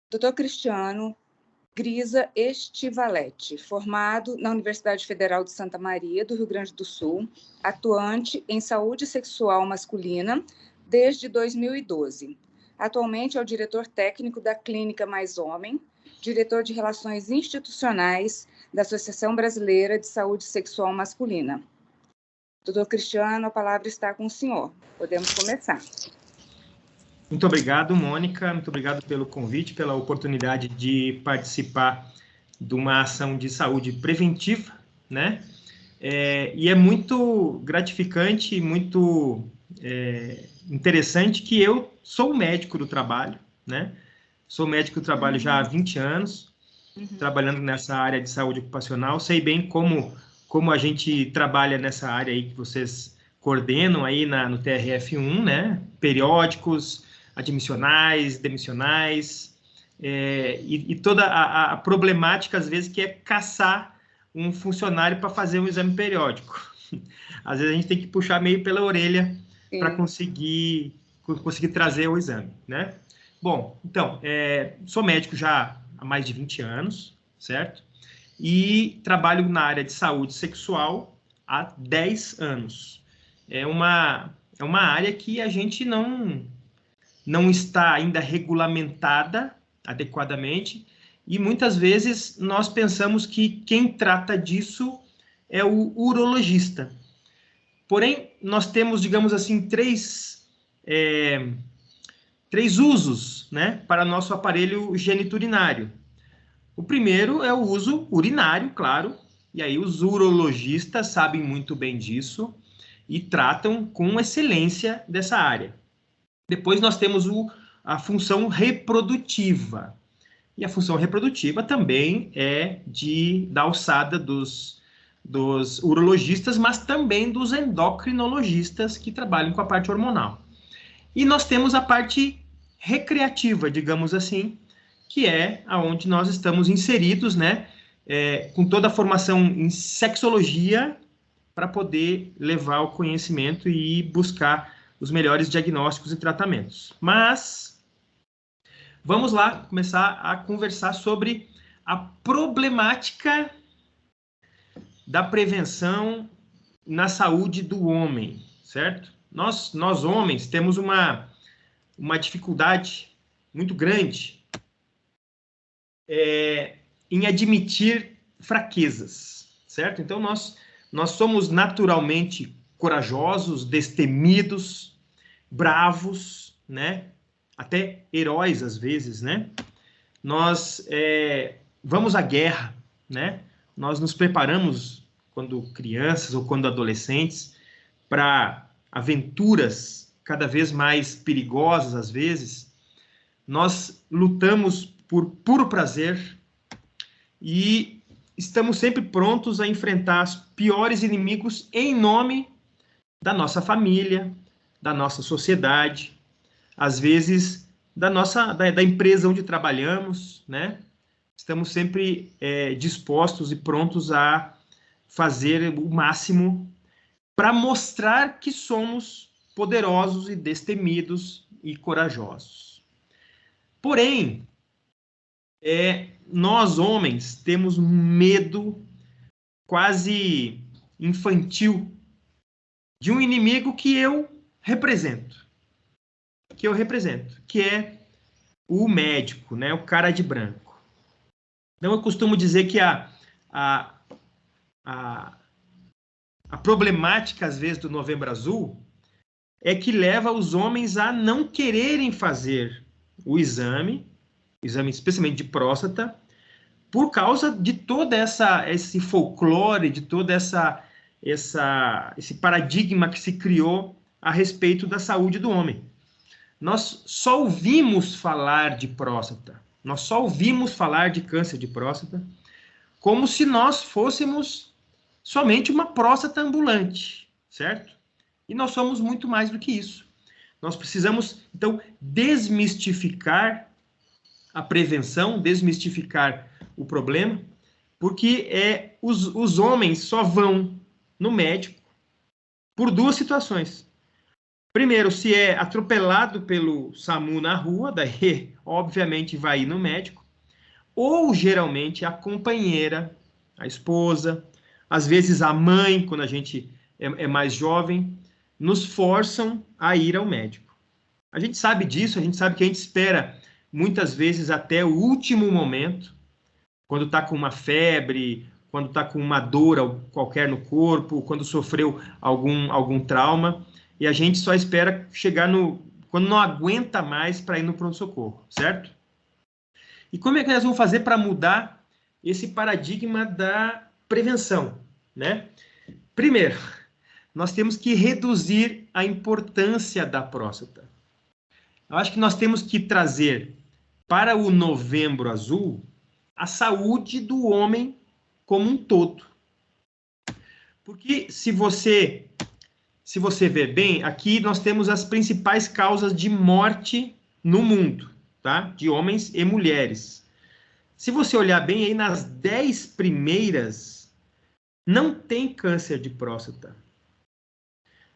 Dr. Cristiano Grisa Estivalete, formado na Universidade Federal de Santa Maria, do Rio Grande do Sul, atuante em saúde sexual masculina desde 2012. Atualmente é o diretor técnico da Clínica Mais Homem, diretor de Relações Institucionais da Associação Brasileira de Saúde Sexual Masculina. Doutor Cristiano, a palavra está com o senhor. Podemos começar. Muito obrigado, Mônica. Muito obrigado pelo convite, pela oportunidade de participar de uma ação de saúde preventiva, né? E é muito gratificante, muito interessante que eu sou médico do trabalho, né? Sou médico do trabalho já há 20 anos, trabalhando nessa área de saúde ocupacional. Sei bem como a gente trabalha nessa área aí que vocês coordenam aí no TRF1, né? Periódicos, admissionais, demissionais, e toda a problemática, às vezes, que é caçar um funcionário para fazer um exame periódico. Às vezes a gente tem que puxar meio pela orelha para conseguir trazer o exame, né? Bom, então, sou médico já há mais de 20 anos, certo? E trabalho na área de saúde sexual há 10 anos. É uma área que a gente não está ainda regulamentada adequadamente, e muitas vezes nós pensamos que quem trata disso é o urologista. Porém, nós temos, digamos assim, três usos, né, para nosso aparelho geniturinário. O primeiro é o uso urinário, claro, e aí os urologistas sabem muito bem disso e tratam com excelência dessa área. Depois nós temos a função reprodutiva. E a função reprodutiva também é da alçada dos urologistas, mas também dos endocrinologistas que trabalham com a parte hormonal. E nós temos a parte recreativa, digamos assim, que é aonde nós estamos inseridos, né, com toda a formação em sexologia, para poder levar o conhecimento e buscar os melhores diagnósticos e tratamentos. Mas vamos lá começar a conversar sobre a problemática da prevenção na saúde do homem, certo? Nós homens temos uma dificuldade muito grande em admitir fraquezas, certo? Então nós somos naturalmente corajosos, destemidos, bravos, né? Até heróis às vezes, né? Nós vamos à guerra, né? Nós nos preparamos quando crianças ou quando adolescentes para aventuras cada vez mais perigosas às vezes. Nós lutamos por puro prazer e estamos sempre prontos a enfrentar os piores inimigos em nome da nossa família, da nossa sociedade, às vezes da empresa onde trabalhamos, né? Estamos sempre dispostos e prontos a fazer o máximo para mostrar que somos poderosos e destemidos e corajosos. Porém, nós homens temos medo quase infantil de um inimigo que eu represento, que é o médico, né, o cara de branco. Então eu costumo dizer que a problemática às vezes do Novembro Azul é que leva os homens a não quererem fazer o exame especialmente de próstata, por causa de todo esse folclore, de todo esse paradigma que se criou a respeito da saúde do homem. Nós só ouvimos falar de próstata, nós só ouvimos falar de câncer de próstata, como se nós fôssemos somente uma próstata ambulante, certo? E nós somos muito mais do que isso. Nós precisamos, então, desmistificar a prevenção, desmistificar o problema, porque os homens só vão no médico por duas situações. Primeiro, se é atropelado pelo SAMU na rua, daí obviamente vai ir no médico, ou geralmente a companheira, a esposa, às vezes a mãe, quando a gente é mais jovem, nos forçam a ir ao médico. A gente sabe disso, a gente sabe que a gente espera muitas vezes até o último momento, quando está com uma febre, quando está com uma dor qualquer no corpo, quando sofreu algum trauma, e a gente só espera chegar quando não aguenta mais para ir no pronto-socorro, certo? E como é que nós vamos fazer para mudar esse paradigma da prevenção, né? Primeiro, nós temos que reduzir a importância da próstata. Eu acho que nós temos que trazer para o Novembro Azul a saúde do homem como um todo. Porque se você ver bem, aqui nós temos as principais causas de morte no mundo, tá? De homens e mulheres. Se você olhar bem aí nas 10 primeiras, não tem câncer de próstata.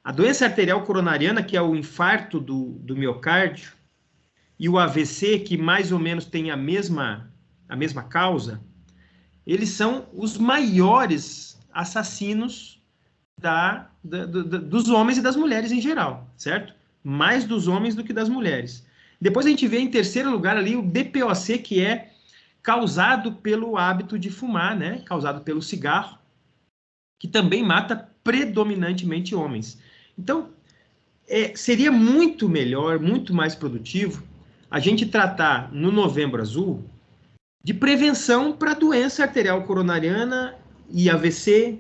A doença arterial coronariana, que é o infarto do miocárdio, e o AVC, que mais ou menos tem a mesma causa, eles são os maiores assassinos dos homens e das mulheres em geral, certo? Mais dos homens do que das mulheres. Depois a gente vê em terceiro lugar ali o DPOC, que é causado pelo hábito de fumar, né? Causado pelo cigarro, que também mata predominantemente homens. Então, seria muito melhor, muito mais produtivo, a gente tratar no Novembro Azul de prevenção para doença arterial coronariana e AVC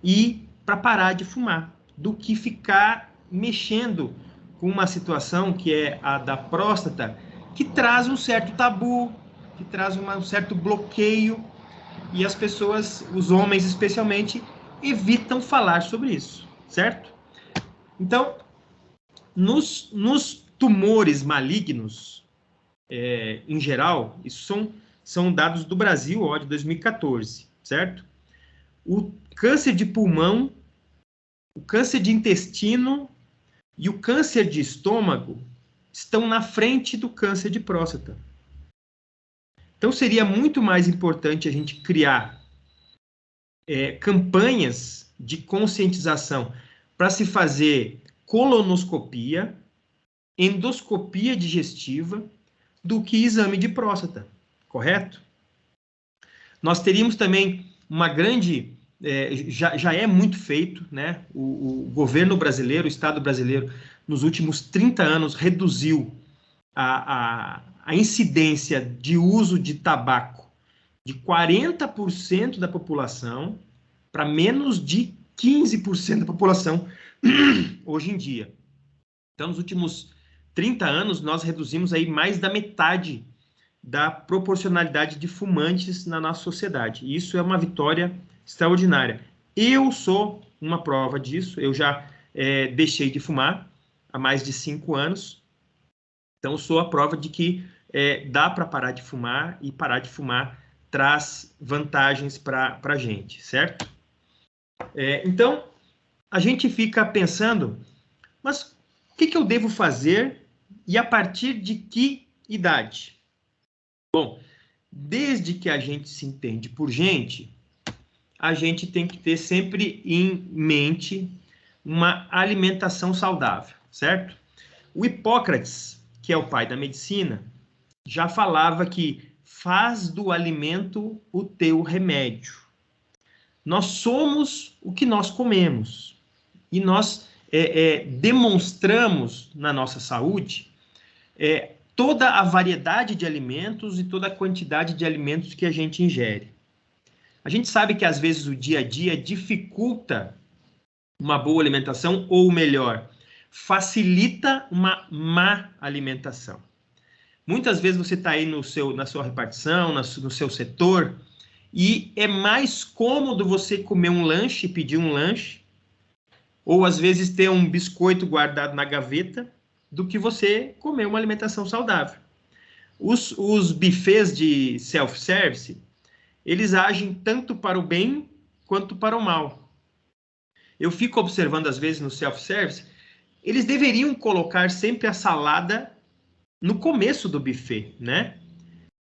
e para parar de fumar, do que ficar mexendo com uma situação que é a da próstata, que traz um certo tabu, que traz um certo bloqueio, e as pessoas, os homens especialmente, evitam falar sobre isso, certo? Então, nos tumores malignos, em geral, isso são dados do Brasil, ó, de 2014, certo? O câncer de pulmão, o câncer de intestino e o câncer de estômago estão na frente do câncer de próstata. Então, seria muito mais importante a gente criar campanhas de conscientização para se fazer colonoscopia, endoscopia digestiva, do que exame de próstata, correto? Nós teríamos também uma grande... já é muito feito, né? O governo brasileiro, o Estado brasileiro, nos últimos 30 anos, reduziu a incidência de uso de tabaco de 40% da população para menos de 15% da população hoje em dia. Então, nos últimos 30 anos, nós reduzimos aí mais da metade da proporcionalidade de fumantes na nossa sociedade. E isso é uma vitória extraordinária. Eu sou uma prova disso, eu já deixei de fumar há mais de 5 anos, então sou a prova de que dá para parar de fumar, e parar de fumar traz vantagens para a gente, certo? Então, a gente fica pensando, mas o que eu devo fazer e a partir de que idade? Bom, desde que a gente se entende por gente, a gente tem que ter sempre em mente uma alimentação saudável, certo? O Hipócrates, que é o pai da medicina, já falava que faz do alimento o teu remédio. Nós somos o que nós comemos. E nós demonstramos na nossa saúde toda a variedade de alimentos e toda a quantidade de alimentos que a gente ingere. A gente sabe que às vezes o dia a dia dificulta uma boa alimentação, ou melhor, facilita uma má alimentação. Muitas vezes você está aí na sua repartição, no seu setor, e é mais cômodo você comer um lanche, pedir um lanche, ou às vezes ter um biscoito guardado na gaveta, do que você comer uma alimentação saudável. Os buffets de self-service, eles agem tanto para o bem quanto para o mal. Eu fico observando às vezes no self-service eles deveriam colocar sempre a salada no começo do buffet, né?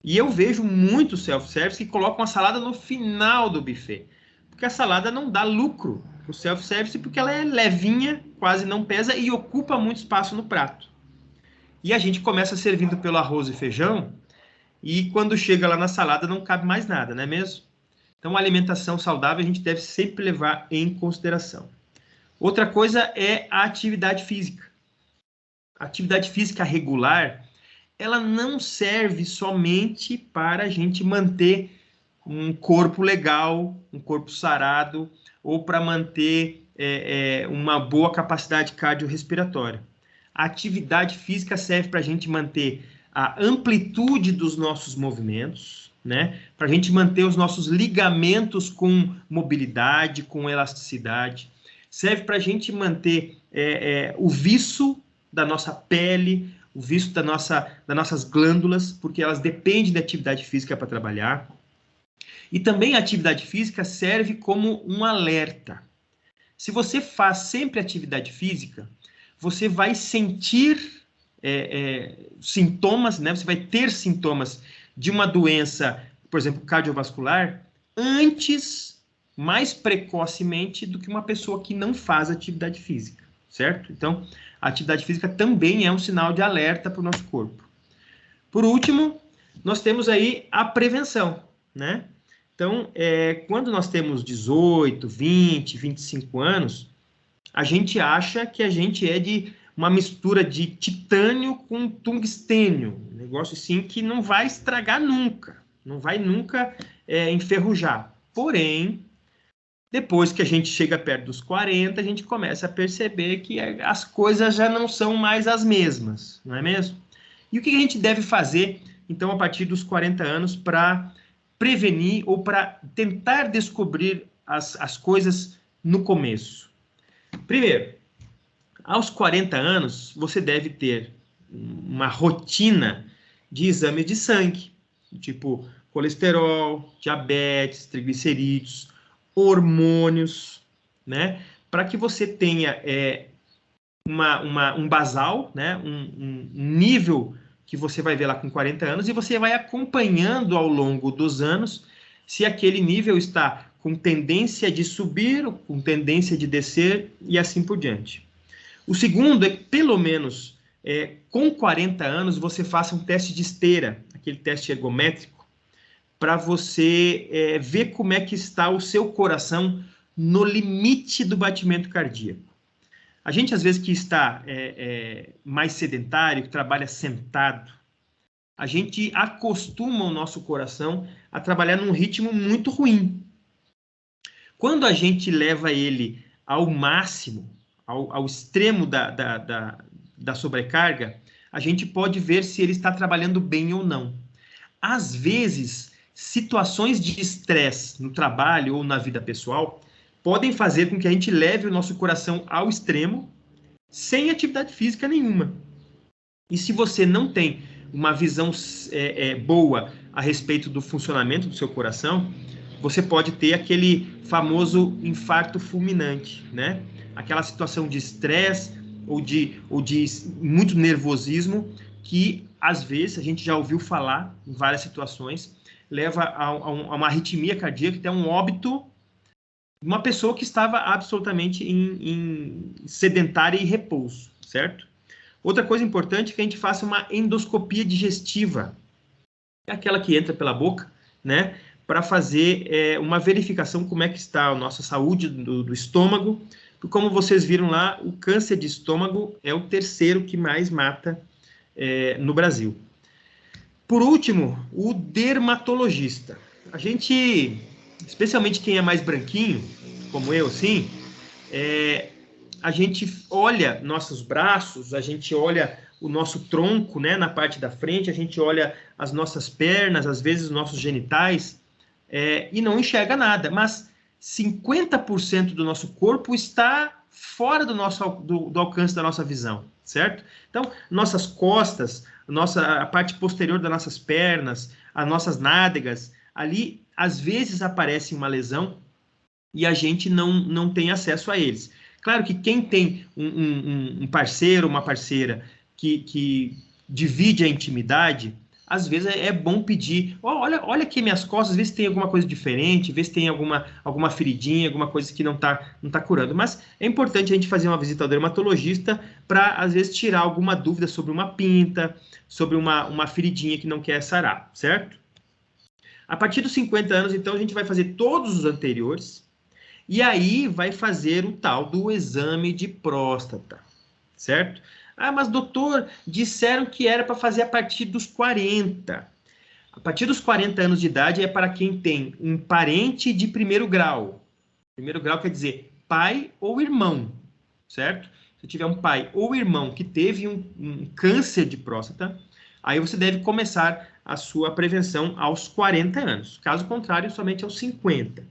E eu vejo muitos self-service que colocam a salada no final do buffet, porque a salada não dá lucro para o self-service, porque ela é levinha, quase não pesa e ocupa muito espaço no prato. E a gente começa servindo pelo arroz e feijão, e quando chega lá na salada não cabe mais nada, não é mesmo? Então, a alimentação saudável a gente deve sempre levar em consideração. Outra coisa é a atividade física. A atividade física regular, ela não serve somente para a gente manter um corpo legal, um corpo sarado, ou para manter uma boa capacidade cardiorrespiratória. A atividade física serve para a gente manter a amplitude dos nossos movimentos, né? Para a gente manter os nossos ligamentos com mobilidade, com elasticidade. Serve para a gente manter o viço da nossa pele, o viço das nossas glândulas, porque elas dependem da atividade física para trabalhar. E também a atividade física serve como um alerta. Se você faz sempre atividade física, você vai sentir sintomas, né? Você vai ter sintomas de uma doença, por exemplo, cardiovascular, antes, mais precocemente, do que uma pessoa que não faz atividade física, certo? Então, a atividade física também é um sinal de alerta para o nosso corpo. Por último, nós temos aí a prevenção, né? Então, quando nós temos 18, 20, 25 anos, a gente acha que a gente é de uma mistura de titânio com tungstênio, um negócio assim que não vai estragar nunca, não vai nunca enferrujar. Porém, depois que a gente chega perto dos 40, a gente começa a perceber que as coisas já não são mais as mesmas, não é mesmo? E o que a gente deve fazer, então, a partir dos 40 anos para prevenir ou para tentar descobrir as coisas no começo? Primeiro, aos 40 anos, você deve ter uma rotina de exame de sangue, tipo colesterol, diabetes, triglicerídeos, hormônios, né? Para que você tenha um basal, né? Um nível que você vai ver lá com 40 anos e você vai acompanhando ao longo dos anos se aquele nível está com tendência de subir, com tendência de descer e assim por diante. O segundo é que, pelo menos, com 40 anos, você faça um teste de esteira, aquele teste ergométrico, para você ver como é que está o seu coração no limite do batimento cardíaco. A gente, às vezes, que está mais sedentário, que trabalha sentado, a gente acostuma o nosso coração a trabalhar num ritmo muito ruim. Quando a gente leva ele ao máximo, ao extremo da sobrecarga, a gente pode ver se ele está trabalhando bem ou não. Às vezes, situações de estresse no trabalho ou na vida pessoal podem fazer com que a gente leve o nosso coração ao extremo sem atividade física nenhuma. E se você não tem uma visão boa a respeito do funcionamento do seu coração, você pode ter aquele famoso infarto fulminante, né? Aquela situação de estresse ou de muito nervosismo que, às vezes, a gente já ouviu falar em várias situações, leva a uma arritmia cardíaca, até um óbito, uma pessoa que estava absolutamente em sedentária e repouso, certo? Outra coisa importante é que a gente faça uma endoscopia digestiva, é aquela que entra pela boca, né? Para fazer uma verificação como é que está a nossa saúde do estômago. Como vocês viram lá, o câncer de estômago é o terceiro que mais mata no Brasil. Por último, o dermatologista. A gente, especialmente quem é mais branquinho, como eu, assim, a gente olha nossos braços, a gente olha o nosso tronco, né, na parte da frente, a gente olha as nossas pernas, às vezes os nossos genitais, e não enxerga nada, mas 50% do nosso corpo está fora do alcance da nossa visão, certo? Então, nossas costas, a parte posterior das nossas pernas, as nossas nádegas, ali, às vezes aparece uma lesão e a gente não tem acesso a eles. Claro que quem tem um parceiro, uma parceira que divide a intimidade, às vezes é bom pedir, olha aqui minhas costas, vê se tem alguma coisa diferente, vê se tem alguma feridinha, alguma coisa que não tá curando. Mas é importante a gente fazer uma visita ao dermatologista para, às vezes, tirar alguma dúvida sobre uma pinta, sobre uma feridinha que não quer sarar, certo? A partir dos 50 anos, então, a gente vai fazer todos os anteriores e aí vai fazer o tal do exame de próstata, certo? Ah, mas doutor, disseram que era para fazer a partir dos 40. A partir dos 40 anos de idade é para quem tem um parente de primeiro grau. Primeiro grau quer dizer pai ou irmão, certo? Se tiver um pai ou irmão que teve um câncer de próstata, aí você deve começar a sua prevenção aos 40 anos. Caso contrário, somente aos 50.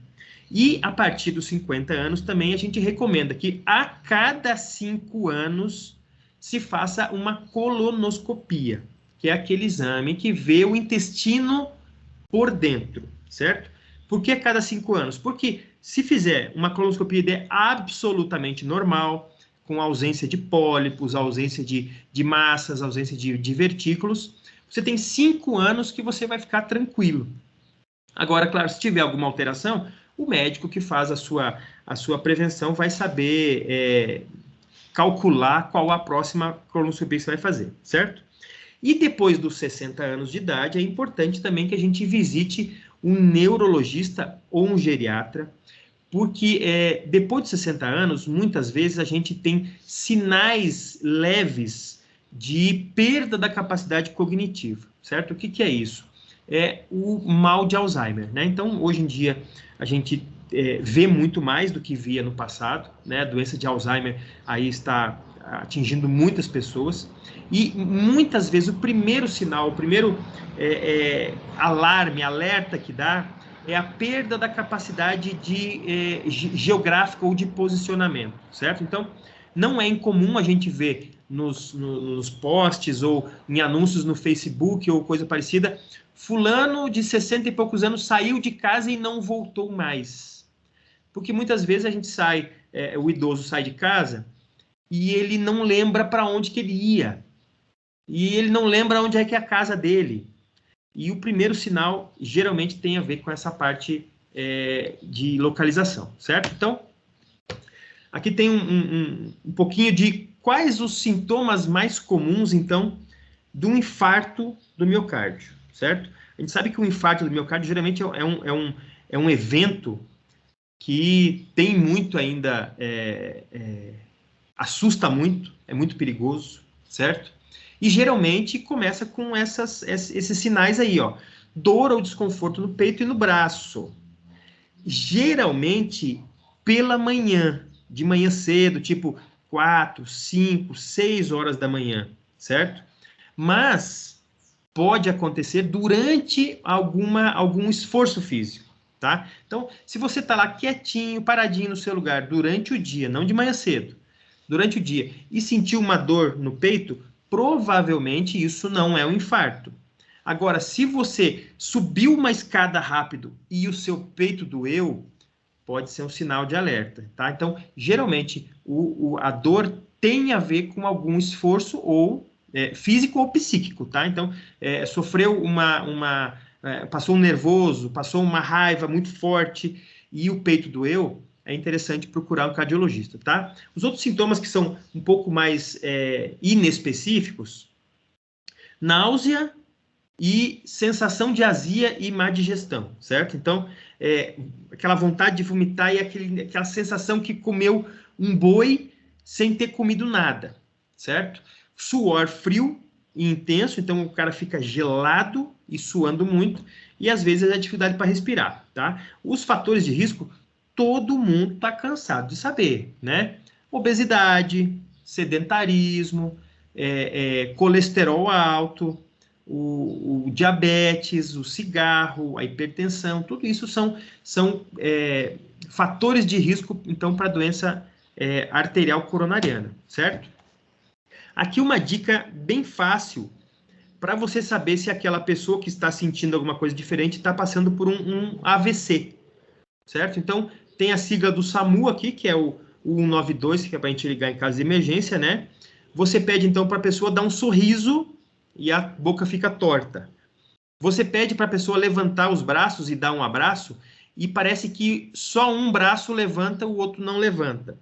E a partir dos 50 anos também a gente recomenda que a cada 5 anos se faça uma colonoscopia, que é aquele exame que vê o intestino por dentro, certo? Por que a cada 5 anos? Porque se fizer uma colonoscopia e der absolutamente normal, com ausência de pólipos, ausência de massas, ausência de vertículos, você tem 5 anos que você vai ficar tranquilo. Agora, claro, se tiver alguma alteração, o médico que faz a sua prevenção vai saber calcular qual a próxima colonoscopia que você vai fazer, certo? E depois dos 60 anos de idade, é importante também que a gente visite um neurologista ou um geriatra, porque depois de 60 anos, muitas vezes a gente tem sinais leves de perda da capacidade cognitiva, certo? O que é isso? É o mal de Alzheimer, né? Então, hoje em dia, a gente vê muito mais do que via no passado, né? A doença de Alzheimer aí está atingindo muitas pessoas e muitas vezes o primeiro sinal, o primeiro alerta que dá é a perda da capacidade geográfica ou de posicionamento, certo? Então, não é incomum a gente ver nos posts ou em anúncios no Facebook ou coisa parecida, fulano de 60 e poucos anos saiu de casa e não voltou mais. Porque muitas vezes a gente o idoso sai de casa e ele não lembra para onde que ele ia. E ele não lembra onde é que é a casa dele. E o primeiro sinal geralmente tem a ver com essa parte de localização, certo? Então, aqui tem um pouquinho de quais os sintomas mais comuns, então, do infarto do miocárdio, certo? A gente sabe que o infarto do miocárdio geralmente é um evento que tem muito ainda, assusta muito, é muito perigoso, certo? E geralmente começa com esses sinais aí, ó, dor ou desconforto no peito e no braço. Geralmente pela manhã, de manhã cedo, tipo 4, 5, 6 horas da manhã, certo? Mas pode acontecer durante algum esforço físico. Tá? Então, se você está lá quietinho, paradinho no seu lugar durante o dia, não de manhã cedo, durante o dia, e sentiu uma dor no peito, provavelmente isso não é um infarto. Agora, se você subiu uma escada rápido e o seu peito doeu, pode ser um sinal de alerta, tá? Então, geralmente, a dor tem a ver com algum esforço ou físico ou psíquico, tá? Então, sofreu passou um nervoso, passou uma raiva muito forte e o peito doeu, é interessante procurar um cardiologista, tá? Os outros sintomas que são um pouco mais inespecíficos, náusea e sensação de azia e má digestão, certo? Então, aquela vontade de vomitar e aquela sensação que comeu um boi sem ter comido nada, certo? Suor frio e intenso, então o cara fica gelado e suando muito, e às vezes a dificuldade para respirar, tá? Os fatores de risco, todo mundo está cansado de saber, né? Obesidade, sedentarismo, colesterol alto, o diabetes, o cigarro, a hipertensão, tudo isso são fatores de risco, então, para a doença arterial coronariana, certo? Aqui uma dica bem fácil para você saber se aquela pessoa que está sentindo alguma coisa diferente está passando por um AVC, certo? Então, tem a sigla do SAMU aqui, que é o o 192, que é para a gente ligar em caso de emergência, né? Você pede, então, para a pessoa dar um sorriso e a boca fica torta. Você pede para a pessoa levantar os braços e dar um abraço e parece que só um braço levanta, o outro não levanta.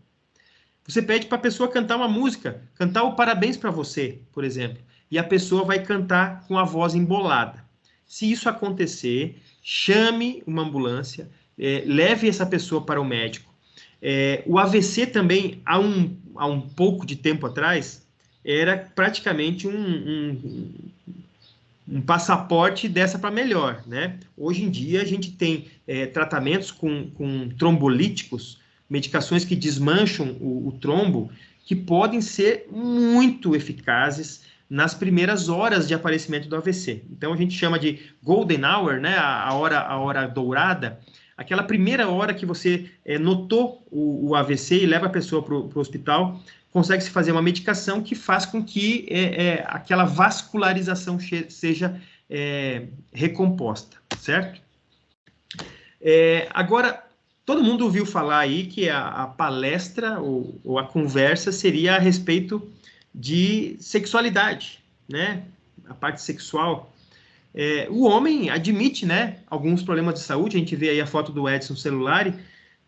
Você pede para a pessoa cantar uma música, cantar o parabéns para você, por exemplo, e a pessoa vai cantar com a voz embolada. Se isso acontecer, chame uma ambulância, leve essa pessoa para o médico. O AVC também, há um pouco de tempo atrás, era praticamente um passaporte dessa para melhor, né? Hoje em dia a gente tem tratamentos com trombolíticos, medicações que desmancham o trombo, que podem ser muito eficazes nas primeiras horas de aparecimento do AVC. Então a gente chama de golden hour, né? A hora dourada, aquela primeira hora que você notou o AVC e leva a pessoa para o hospital, consegue-se fazer uma medicação que faz com que aquela vascularização seja recomposta, certo? Agora, todo mundo ouviu falar aí que a palestra ou a conversa seria a respeito de sexualidade, né? A parte sexual. O homem admite, né, alguns problemas de saúde. A gente vê aí a foto do Edson Celulari,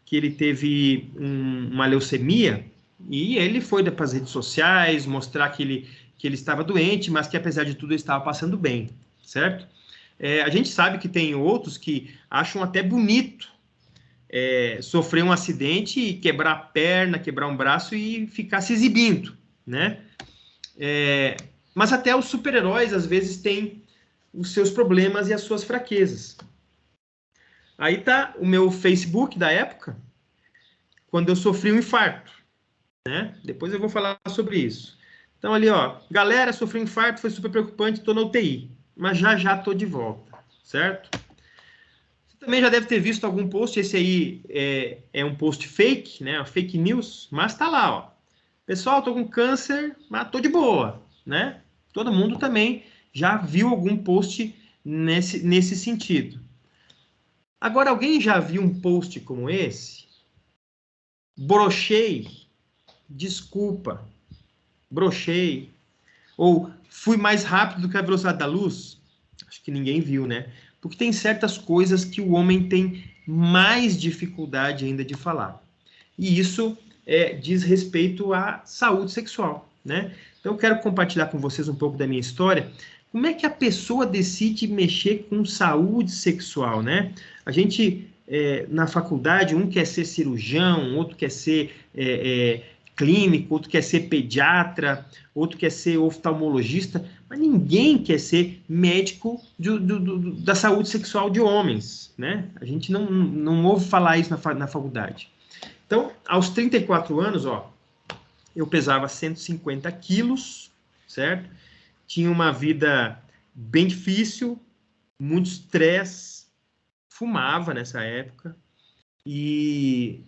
que ele teve uma leucemia, e ele foi para as redes sociais mostrar que ele estava doente, mas que apesar de tudo ele estava passando bem, certo? A gente sabe que tem outros que acham até bonito sofrer um acidente e quebrar a perna, quebrar um braço e ficar se exibindo, né? Mas até os super-heróis às vezes têm os seus problemas e as suas fraquezas. Aí tá o meu Facebook da época, quando eu sofri um infarto, né? Depois eu vou falar sobre isso. Então ali, ó, galera, sofri um infarto, foi super preocupante, tô na UTI, mas já tô de volta, certo? Você também já deve ter visto algum post, esse aí é um post fake, né? Fake news, mas tá lá, ó. Pessoal, tô com câncer, mas tô de boa, né? Todo mundo também já viu algum post nesse sentido. Agora, alguém já viu um post como esse? Brochei, desculpa, brochei, ou fui mais rápido do que a velocidade da luz? Acho que ninguém viu, né? Porque tem certas coisas que o homem tem mais dificuldade ainda de falar. E isso diz respeito à saúde sexual, né? Então eu quero compartilhar com vocês um pouco da minha história. Como é que a pessoa decide mexer com saúde sexual, né? A gente, na faculdade, um quer ser cirurgião, outro quer ser clínico, outro quer ser pediatra, outro quer ser oftalmologista, mas ninguém quer ser médico da saúde sexual de homens, né? A gente não ouve falar isso na faculdade. Então, aos 34 anos, ó, eu pesava 150 quilos, certo? Tinha uma vida bem difícil, muito estresse, fumava nessa época e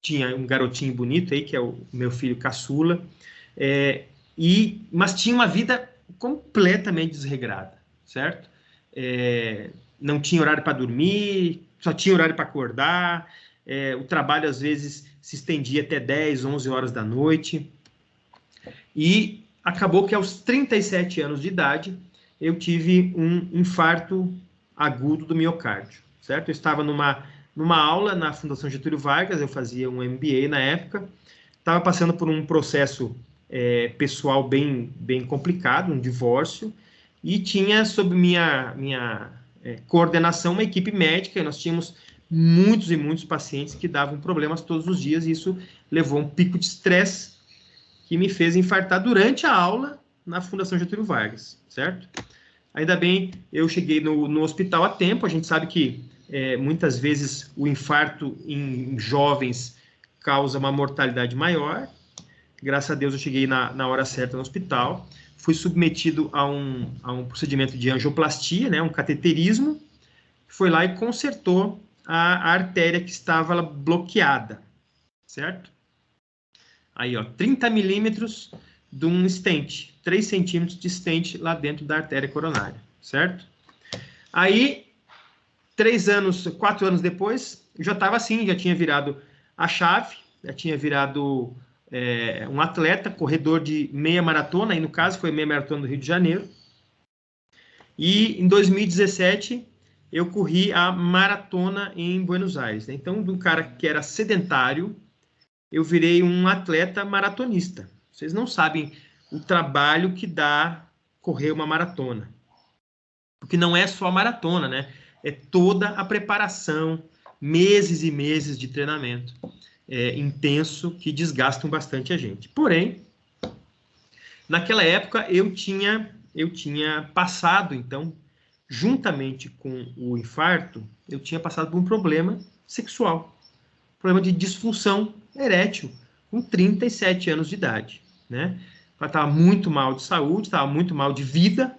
tinha um garotinho bonito aí, que é o meu filho caçula, mas tinha uma vida completamente desregrada, certo? Não tinha horário para dormir, só tinha horário para acordar, o trabalho às vezes se estendia até 10, 11 horas da noite, e acabou que aos 37 anos de idade eu tive um infarto agudo do miocárdio, certo? Eu estava numa aula na Fundação Getúlio Vargas, eu fazia um MBA na época, estava passando por um processo pessoal bem complicado, um divórcio, e tinha sob minha coordenação uma equipe médica, e nós tínhamos muitos e muitos pacientes que davam problemas todos os dias, e isso levou a um pico de estresse que me fez infartar durante a aula na Fundação Getúlio Vargas, certo? Ainda bem, eu cheguei no hospital a tempo. A gente sabe que muitas vezes o infarto em jovens causa uma mortalidade maior. Graças a Deus eu cheguei na hora certa no hospital. Fui submetido a um procedimento de angioplastia, né, um cateterismo. Foi lá e consertou a artéria que estava bloqueada, certo? Aí, ó, 30 milímetros de um stent, 3 centímetros de stent lá dentro da artéria coronária, certo? Aí, 4 anos depois, eu já estava assim, já tinha virado a chave, já tinha virado um atleta, corredor de meia maratona, aí no caso foi meia maratona do Rio de Janeiro. E em 2017 eu corri a maratona em Buenos Aires. Então, de um cara que era sedentário, eu virei um atleta maratonista. Vocês não sabem o trabalho que dá correr uma maratona. Porque não é só a maratona, né? É toda a preparação, meses e meses de treinamento intenso que desgastam bastante a gente. Porém, naquela época eu tinha passado, então, juntamente com o infarto, eu tinha passado por um problema sexual, problema de disfunção erétil, com 37 anos de idade, né? Eu estava muito mal de saúde, estava muito mal de vida,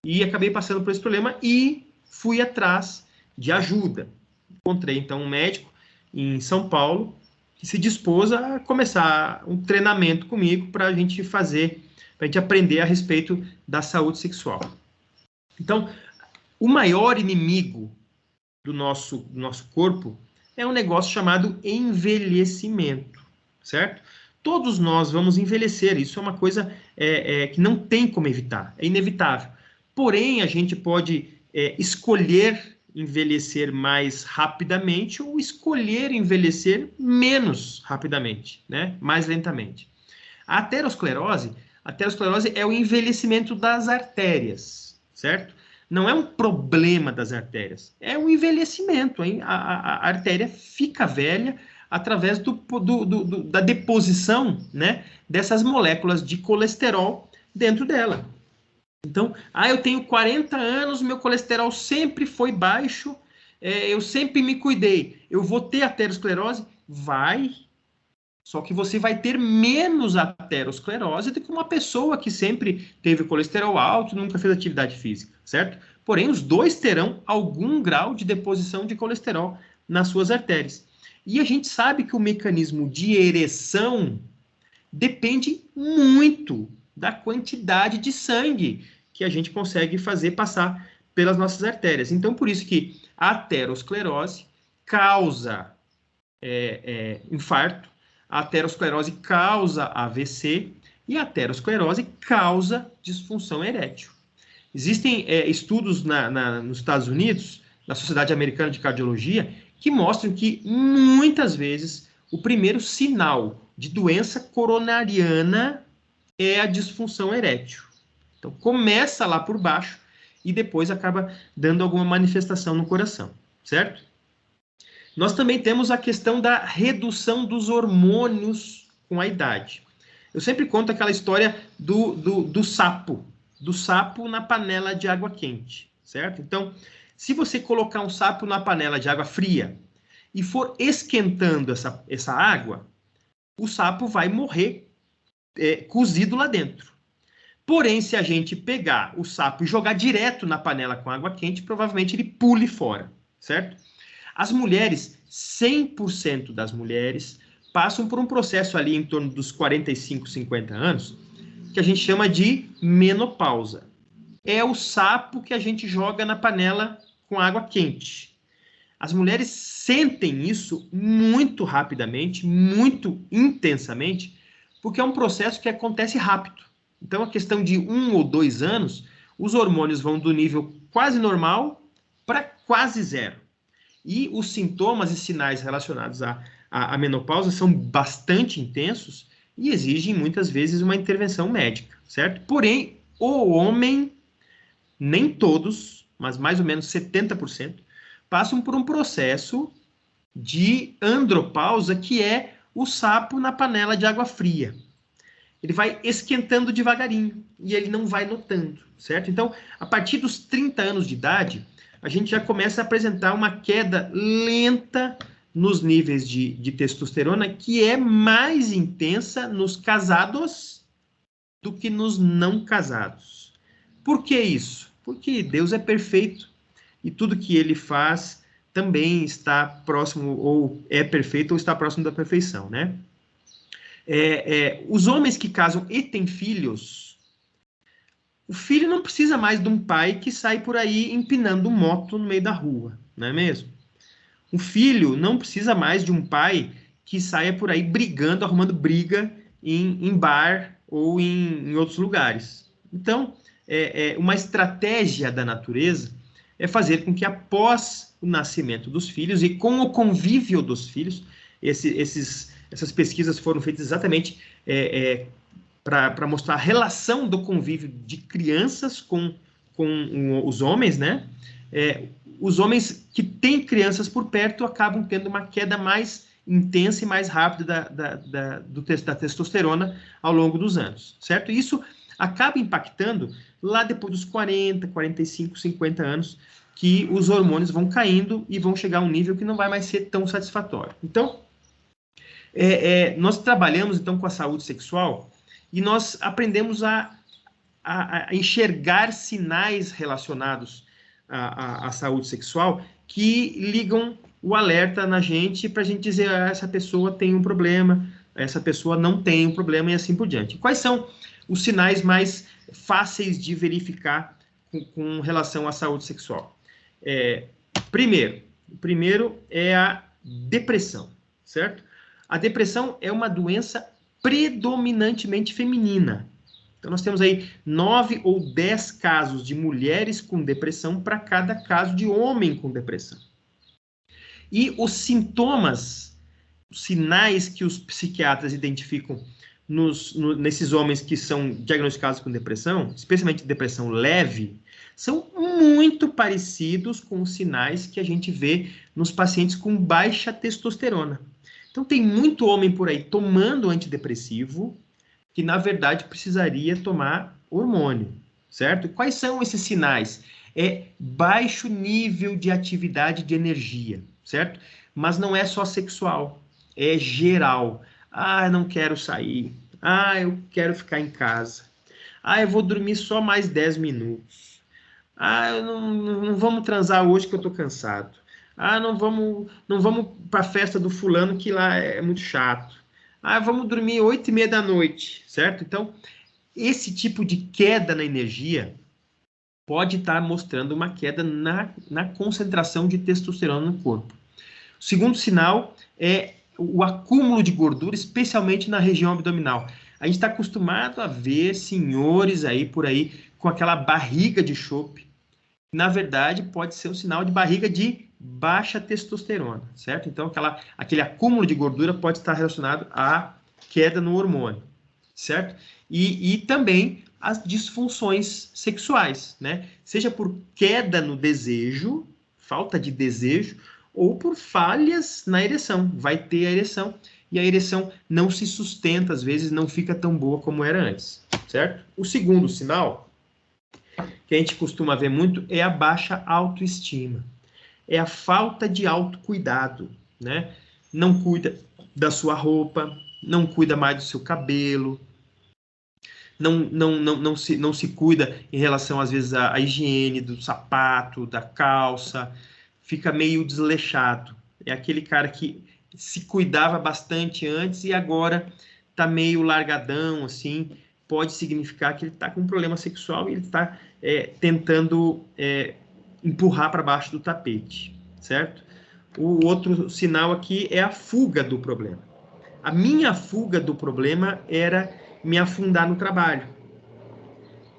e acabei passando por esse problema e fui atrás de ajuda. Encontrei, então, um médico em São Paulo que se dispôs a começar um treinamento comigo para a gente aprender a respeito da saúde sexual. Então, o maior inimigo do nosso corpo é um negócio chamado envelhecimento, certo? Todos nós vamos envelhecer, isso é uma coisa que não tem como evitar, é inevitável. Porém, a gente pode escolher envelhecer mais rapidamente ou escolher envelhecer menos rapidamente, né? Mais lentamente. A aterosclerose é o envelhecimento das artérias, certo? Não é um problema das artérias, é um envelhecimento, hein? A artéria fica velha através da deposição, né, dessas moléculas de colesterol dentro dela. Então, eu tenho 40 anos, meu colesterol sempre foi baixo, eu sempre me cuidei, eu vou ter aterosclerose? Vai, só que você vai ter menos aterosclerose do que uma pessoa que sempre teve colesterol alto, nunca fez atividade física, certo? Porém, os dois terão algum grau de deposição de colesterol nas suas artérias. E a gente sabe que o mecanismo de ereção depende muito da quantidade de sangue que a gente consegue fazer passar pelas nossas artérias. Então, por isso que a aterosclerose causa infarto, a aterosclerose causa AVC e a aterosclerose causa disfunção erétil. Existem estudos nos Estados Unidos, na Sociedade Americana de Cardiologia, que mostram que muitas vezes o primeiro sinal de doença coronariana é a disfunção erétil. Então, começa lá por baixo e depois acaba dando alguma manifestação no coração, certo? Nós também temos a questão da redução dos hormônios com a idade. Eu sempre conto aquela história do sapo na panela de água quente, certo? Então, se você colocar um sapo na panela de água fria e for esquentando essa água, o sapo vai morrer cozido lá dentro. Porém, se a gente pegar o sapo e jogar direto na panela com água quente, provavelmente ele pule fora, certo? As mulheres, 100% das mulheres, passam por um processo ali em torno dos 45, 50 anos, que a gente chama de menopausa. É o sapo que a gente joga na panela com água quente. As mulheres sentem isso muito rapidamente, muito intensamente, porque é um processo que acontece rápido. Então, a questão de 1 ou 2 anos, os hormônios vão do nível quase normal para quase zero. E os sintomas e sinais relacionados à menopausa são bastante intensos e exigem, muitas vezes, uma intervenção médica, certo? Porém, o homem, nem todos, mas mais ou menos 70%, passam por um processo de andropausa, que é o sapo na panela de água fria. Ele vai esquentando devagarinho e ele não vai notando, certo? Então, a partir dos 30 anos de idade, a gente já começa a apresentar uma queda lenta nos níveis de testosterona, que é mais intensa nos casados do que nos não casados. Por que isso? Porque Deus é perfeito e tudo que ele faz também está próximo, ou é perfeito, ou está próximo da perfeição, né? Os homens que casam e têm filhos, o filho não precisa mais de um pai que sai por aí empinando moto no meio da rua, não é mesmo? O filho não precisa mais de um pai que saia por aí brigando, arrumando briga em bar ou em outros lugares. Então, uma estratégia da natureza é fazer com que após o nascimento dos filhos e com o convívio dos filhos, essas pesquisas foram feitas exatamente para mostrar a relação do convívio de crianças com os homens, né? Os homens que têm crianças por perto acabam tendo uma queda mais intensa e mais rápida da testosterona ao longo dos anos, certo? Isso acaba impactando lá depois dos 40, 45, 50 anos, que os hormônios vão caindo e vão chegar a um nível que não vai mais ser tão satisfatório. Então, nós trabalhamos então com a saúde sexual e nós aprendemos a enxergar sinais relacionados à saúde sexual que ligam o alerta na gente para a gente dizer essa pessoa tem um problema, essa pessoa não tem um problema e assim por diante. Quais são os sinais mais fáceis de verificar com relação à saúde sexual? Primeiro é a depressão, certo? A depressão é uma doença predominantemente feminina. Então, nós temos aí 9 ou 10 casos de mulheres com depressão para cada caso de homem com depressão. E os sintomas, os sinais que os psiquiatras identificam nesses homens que são diagnosticados com depressão, especialmente depressão leve, são muito parecidos com os sinais que a gente vê nos pacientes com baixa testosterona. Então, tem muito homem por aí tomando antidepressivo que, na verdade, precisaria tomar hormônio, certo? Quais são esses sinais? Baixo nível de atividade de energia, certo? Mas não é só sexual, é geral. Não quero sair. Eu quero ficar em casa. Eu vou dormir só mais 10 minutos. Não vamos transar hoje que eu tô cansado. Não vamos para a festa do fulano que lá é muito chato. Vamos dormir 8h30 da noite, certo? Então, esse tipo de queda na energia pode estar mostrando uma queda na concentração de testosterona no corpo. O segundo sinal é o acúmulo de gordura, especialmente na região abdominal. A gente está acostumado a ver senhores aí por aí com aquela barriga de chope. Na verdade, pode ser um sinal de barriga de baixa testosterona, certo? Então, aquele acúmulo de gordura pode estar relacionado à queda no hormônio, certo? E também as disfunções sexuais, né? Seja por queda no desejo, falta de desejo, ou por falhas na ereção. Vai ter a ereção e a ereção não se sustenta, às vezes não fica tão boa como era antes, certo? O segundo sinal que a gente costuma ver muito é a baixa autoestima. É a falta de autocuidado, né? Não cuida da sua roupa, não cuida mais do seu cabelo, não se cuida em relação, às vezes, à higiene do sapato, da calça, fica meio desleixado. É aquele cara que se cuidava bastante antes e agora está meio largadão, assim. Pode significar que ele está com um problema sexual e ele está tentando empurrar para baixo do tapete, certo? O outro sinal aqui é a fuga do problema. A minha fuga do problema era me afundar no trabalho.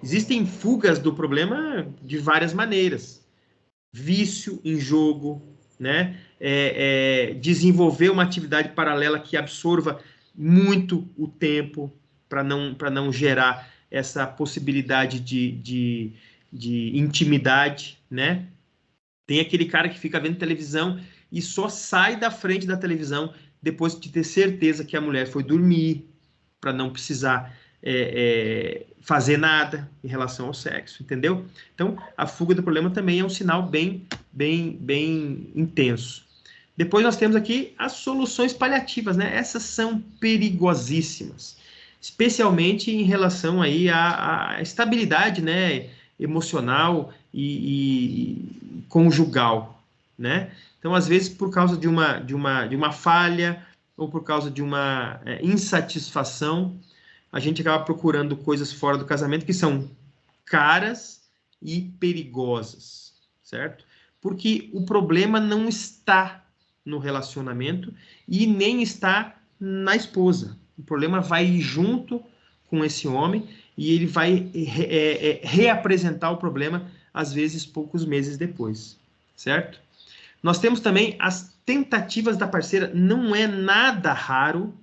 Existem fugas do problema de várias maneiras. Vício em jogo, né? Desenvolver uma atividade paralela que absorva muito o tempo para não gerar essa possibilidade de intimidade, né? Tem aquele cara que fica vendo televisão e só sai da frente da televisão depois de ter certeza que a mulher foi dormir, para não precisar fazer nada em relação ao sexo, entendeu? Então, a fuga do problema também é um sinal bem intenso. Depois nós temos aqui as soluções paliativas, né? Essas são perigosíssimas, especialmente em relação aí à estabilidade, né, emocional e conjugal, né? Então, às vezes, por causa de uma falha ou por causa de uma insatisfação, a gente acaba procurando coisas fora do casamento que são caras e perigosas, certo? Porque o problema não está no relacionamento e nem está na esposa. O problema vai junto com esse homem e ele vai reapresentar o problema, às vezes, poucos meses depois, certo? Nós temos também as tentativas da parceira. Não é nada raro,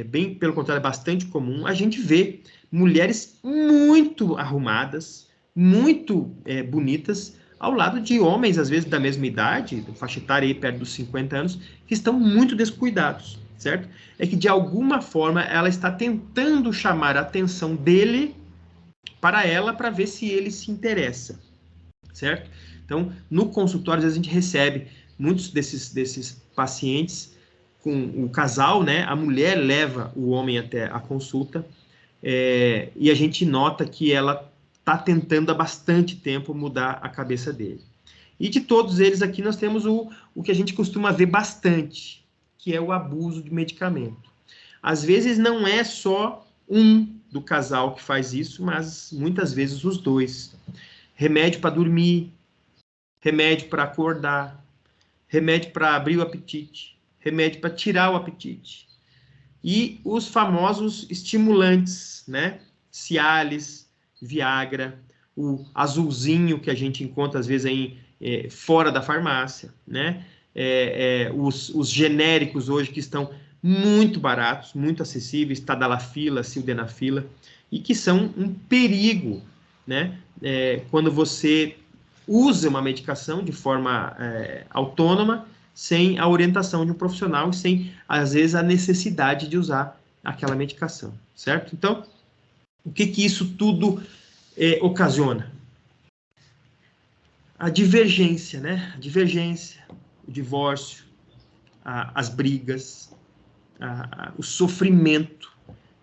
bem pelo contrário, é bastante comum. A gente vê mulheres muito arrumadas, muito bonitas, ao lado de homens, às vezes, da mesma idade, faixa etária aí perto dos 50 anos, que estão muito descuidados, certo? É que, de alguma forma, ela está tentando chamar a atenção dele para ela, para ver se ele se interessa, certo? Então, no consultório, às vezes, a gente recebe muitos desses pacientes com o casal, né? A mulher leva o homem até a consulta e a gente nota que ela está tentando há bastante tempo mudar a cabeça dele. E de todos eles aqui nós temos o que a gente costuma ver bastante, que é o abuso de medicamento. Às vezes não é só um do casal que faz isso, mas muitas vezes os dois. Remédio para dormir, remédio para acordar, remédio para abrir o apetite, remédio para tirar o apetite. E os famosos estimulantes, né? Cialis, Viagra, o azulzinho que a gente encontra às vezes aí, fora da farmácia, né? Os genéricos hoje que estão muito baratos, muito acessíveis, Tadalafila, Sildenafila, e que são um perigo, né? Quando você usa uma medicação de forma autônoma, sem a orientação de um profissional e sem, às vezes, a necessidade de usar aquela medicação, certo? Então, o que isso tudo ocasiona? A divergência, né? A divergência, o divórcio, as brigas, o sofrimento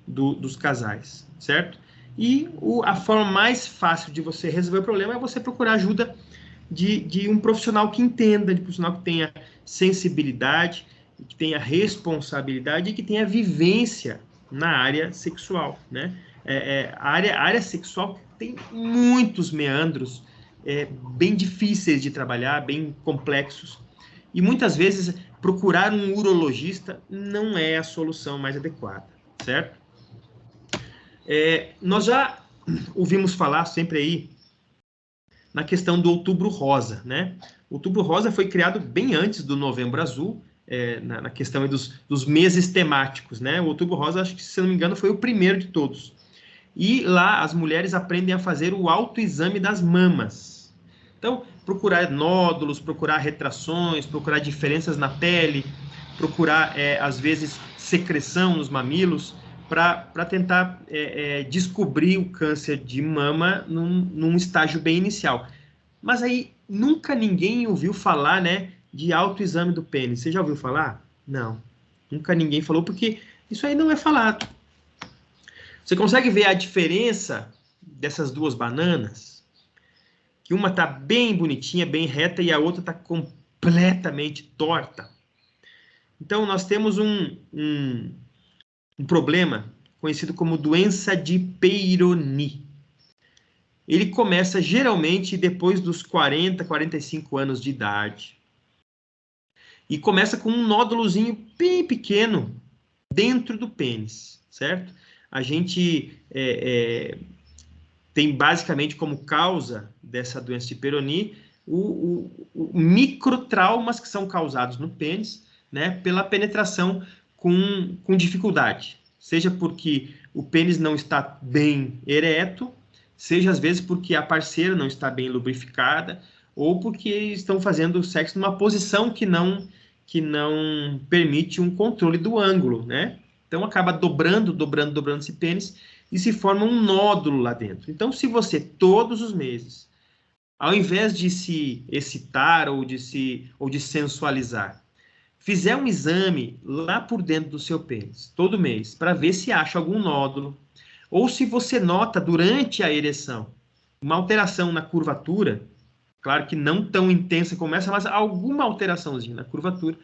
dos casais, certo? E a forma mais fácil de você resolver o problema é você procurar ajuda de um profissional que entenda, de um profissional que tenha sensibilidade, que tenha responsabilidade e que tenha vivência na área sexual, né? A área sexual tem muitos meandros bem difíceis de trabalhar, bem complexos, e muitas vezes procurar um urologista não é a solução mais adequada, certo? Nós já ouvimos falar sempre aí na questão do Outubro Rosa, né? O Outubro Rosa foi criado bem antes do Novembro Azul, na questão dos meses temáticos, né? O Outubro Rosa, acho que, se não me engano, foi o primeiro de todos. E lá as mulheres aprendem a fazer o autoexame das mamas. Então, procurar nódulos, procurar retrações, procurar diferenças na pele, procurar, às vezes, secreção nos mamilos, para tentar descobrir o câncer de mama num estágio bem inicial. Mas aí nunca ninguém ouviu falar, né, de autoexame do pênis. Você já ouviu falar? Não. Nunca ninguém falou, porque isso aí não é falado. Você consegue ver a diferença dessas duas bananas? Que uma está bem bonitinha, bem reta, e a outra está completamente torta. Então, nós temos um problema conhecido como doença de Peyronie. Ele começa geralmente depois dos 40, 45 anos de idade. E começa com um nódulozinho bem pequeno dentro do pênis, certo? A gente tem basicamente como causa dessa doença de Peyronie o microtraumas que são causados no pênis, né, pela penetração com dificuldade, seja porque o pênis não está bem ereto, seja às vezes porque a parceira não está bem lubrificada, ou porque estão fazendo sexo numa posição que não permite um controle do ângulo, né? Então acaba dobrando esse pênis e se forma um nódulo lá dentro. Então, se você todos os meses, ao invés de se excitar ou de sensualizar, fizer um exame lá por dentro do seu pênis, todo mês, para ver se acha algum nódulo, ou se você nota durante a ereção uma alteração na curvatura, claro que não tão intensa como essa, mas alguma alteraçãozinha na curvatura,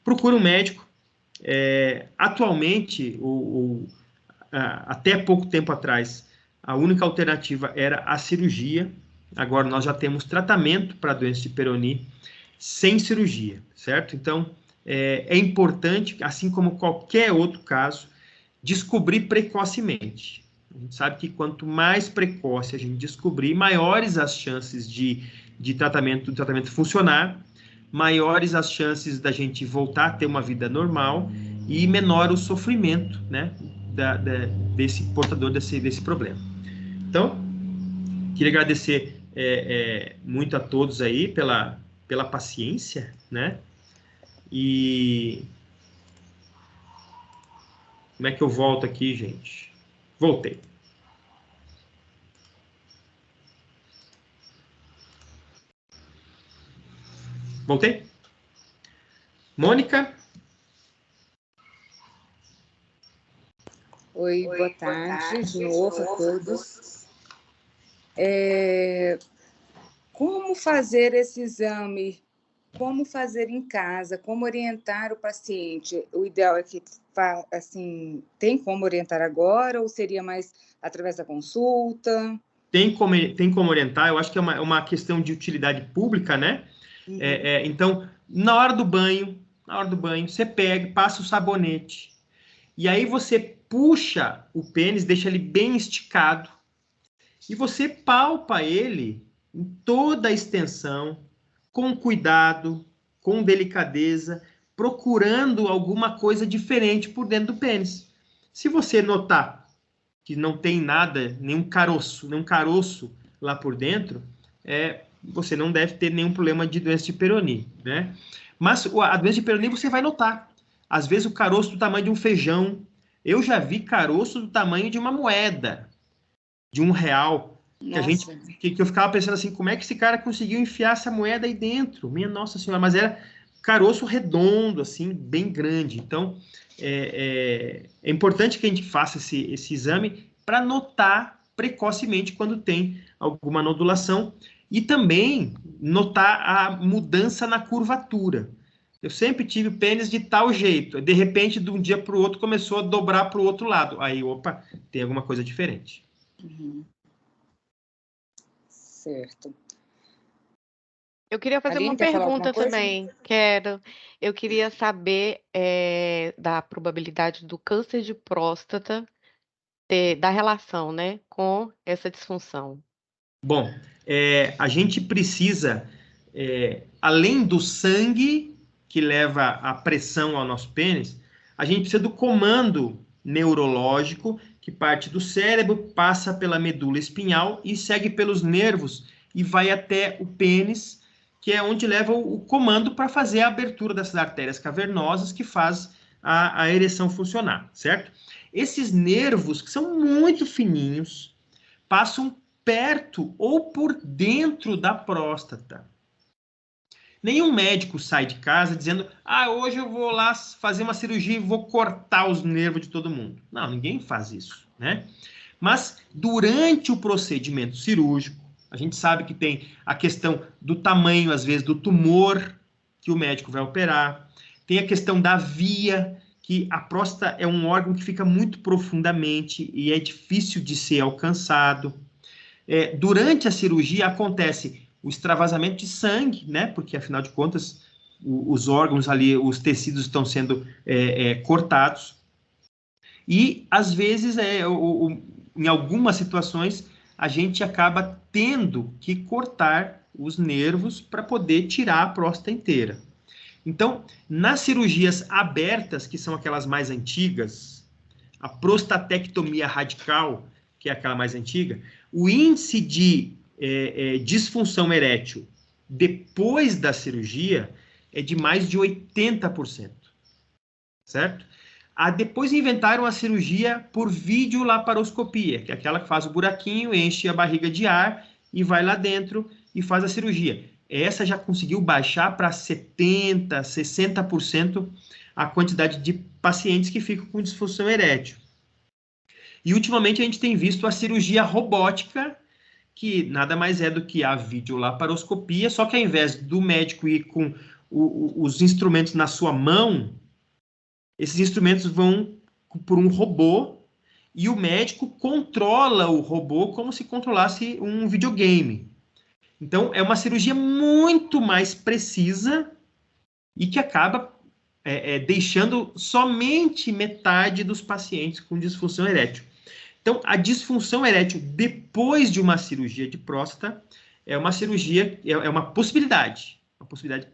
procure um médico. Atualmente, até pouco tempo atrás, a única alternativa era a cirurgia. Agora nós já temos tratamento para a doença de Peyronie. sem cirurgia, certo? Então, é importante, assim como qualquer outro caso, descobrir precocemente. A gente sabe que quanto mais precoce a gente descobrir, maiores as chances do tratamento funcionar, maiores as chances da gente voltar a ter uma vida normal e menor o sofrimento, né, desse portador desse problema. Então, queria agradecer muito a todos aí pela paciência, né? E como é que eu volto aqui, gente? Voltei. Voltei? Mônica? Oi, boa tarde de novo a todos. Como fazer esse exame? Como fazer em casa? Como orientar o paciente? O ideal é que, assim, tem como orientar agora ou seria mais através da consulta? Tem como orientar, eu acho que é uma questão de utilidade pública, né? Uhum. Então, na hora do banho, você pega, passa o sabonete, e aí você puxa o pênis, deixa ele bem esticado, e você palpa ele em toda a extensão, com cuidado, com delicadeza, procurando alguma coisa diferente por dentro do pênis. Se você notar que não tem nada, nenhum caroço lá por dentro, você não deve ter nenhum problema de doença de Peyronie, né? Mas a doença de Peyronie você vai notar. Às vezes o caroço do tamanho de um feijão. Eu já vi caroço do tamanho de uma moeda, de R$1. Que eu ficava pensando assim, como é que esse cara conseguiu enfiar essa moeda aí dentro? Minha Nossa Senhora, mas era caroço redondo, assim, bem grande. Então, é importante que a gente faça esse exame para notar precocemente quando tem alguma nodulação e também notar a mudança na curvatura. Eu sempre tive o pênis de tal jeito, de repente, de um dia para o outro, começou a dobrar para o outro lado. Aí, opa, tem alguma coisa diferente. Uhum. Certo. Eu queria fazer uma pergunta também. Eu queria saber da probabilidade do câncer de próstata, da relação, né, com essa disfunção. Bom, a gente precisa, além do sangue que leva a pressão ao nosso pênis, a gente precisa do comando neurológico que parte do cérebro, passa pela medula espinhal e segue pelos nervos e vai até o pênis, que é onde leva o comando para fazer a abertura dessas artérias cavernosas que faz a ereção funcionar, certo? Esses nervos, que são muito fininhos, passam perto ou por dentro da próstata. Nenhum médico sai de casa dizendo, hoje eu vou lá fazer uma cirurgia e vou cortar os nervos de todo mundo. Não, ninguém faz isso, né? Mas durante o procedimento cirúrgico, a gente sabe que tem a questão do tamanho, às vezes, do tumor que o médico vai operar. Tem a questão da via, que a próstata é um órgão que fica muito profundamente e é difícil de ser alcançado. Durante a cirurgia acontece o extravasamento de sangue, né? Porque, afinal de contas, os órgãos ali, os tecidos estão sendo cortados. E, às vezes, em algumas situações, a gente acaba tendo que cortar os nervos para poder tirar a próstata inteira. Então, nas cirurgias abertas, que são aquelas mais antigas, a prostatectomia radical, que é aquela mais antiga, o índice de disfunção erétil depois da cirurgia é de mais de 80%, certo? Depois inventaram a cirurgia por videolaparoscopia, que é aquela que faz o buraquinho, enche a barriga de ar e vai lá dentro e faz a cirurgia. Essa já conseguiu baixar para 70%, 60% a quantidade de pacientes que ficam com disfunção erétil. E, ultimamente, a gente tem visto a cirurgia robótica, que nada mais é do que a videolaparoscopia, só que ao invés do médico ir com os instrumentos na sua mão, esses instrumentos vão por um robô e o médico controla o robô como se controlasse um videogame. Então, é uma cirurgia muito mais precisa e que acaba deixando somente metade dos pacientes com disfunção erétil. Então, a disfunção erétil depois de uma cirurgia de próstata é uma cirurgia, é uma possibilidade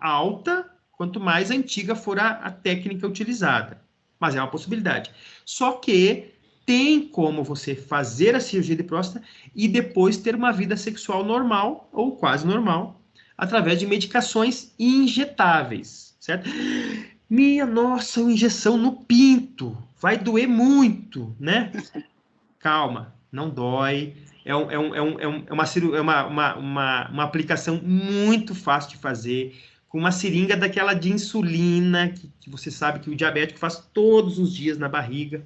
alta, quanto mais antiga for a técnica utilizada. Mas é uma possibilidade. Só que tem como você fazer a cirurgia de próstata e depois ter uma vida sexual normal, ou quase normal, através de medicações injetáveis, certo? Minha nossa, uma injeção no pinto, vai doer muito, né? Calma, não dói. É uma aplicação muito fácil de fazer, com uma seringa daquela de insulina, que você sabe que o diabético faz todos os dias na barriga.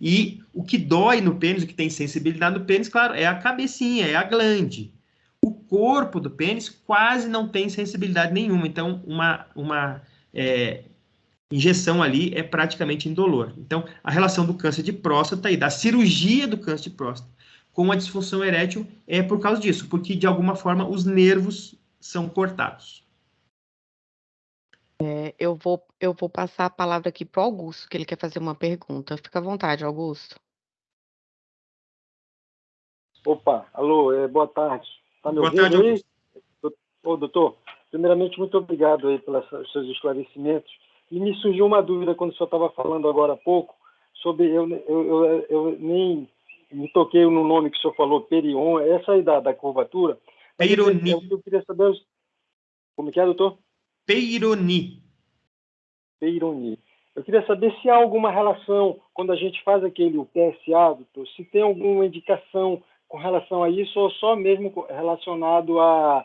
E o que dói no pênis, o que tem sensibilidade no pênis, claro, é a cabecinha, é a glande. O corpo do pênis quase não tem sensibilidade nenhuma. Então, uma injeção ali é praticamente indolor. Então, a relação do câncer de próstata e da cirurgia do câncer de próstata com a disfunção erétil é por causa disso, porque de alguma forma os nervos são cortados. Eu vou passar a palavra aqui para o Augusto, que ele quer fazer uma pergunta. Fica à vontade, Augusto. Opa, alô, boa tarde. Tá me ouvindo aí? Ô, doutor, primeiramente, muito obrigado aí pelos seus esclarecimentos. E me surgiu uma dúvida quando o senhor estava falando agora há pouco sobre, eu nem me toquei no nome que o senhor falou, perion, essa aí da curvatura. Peironi. Eu queria saber, como que é, doutor? Peironi. Peironi. Eu queria saber se há alguma relação, quando a gente faz o PSA, doutor, se tem alguma indicação com relação a isso ou só mesmo relacionado à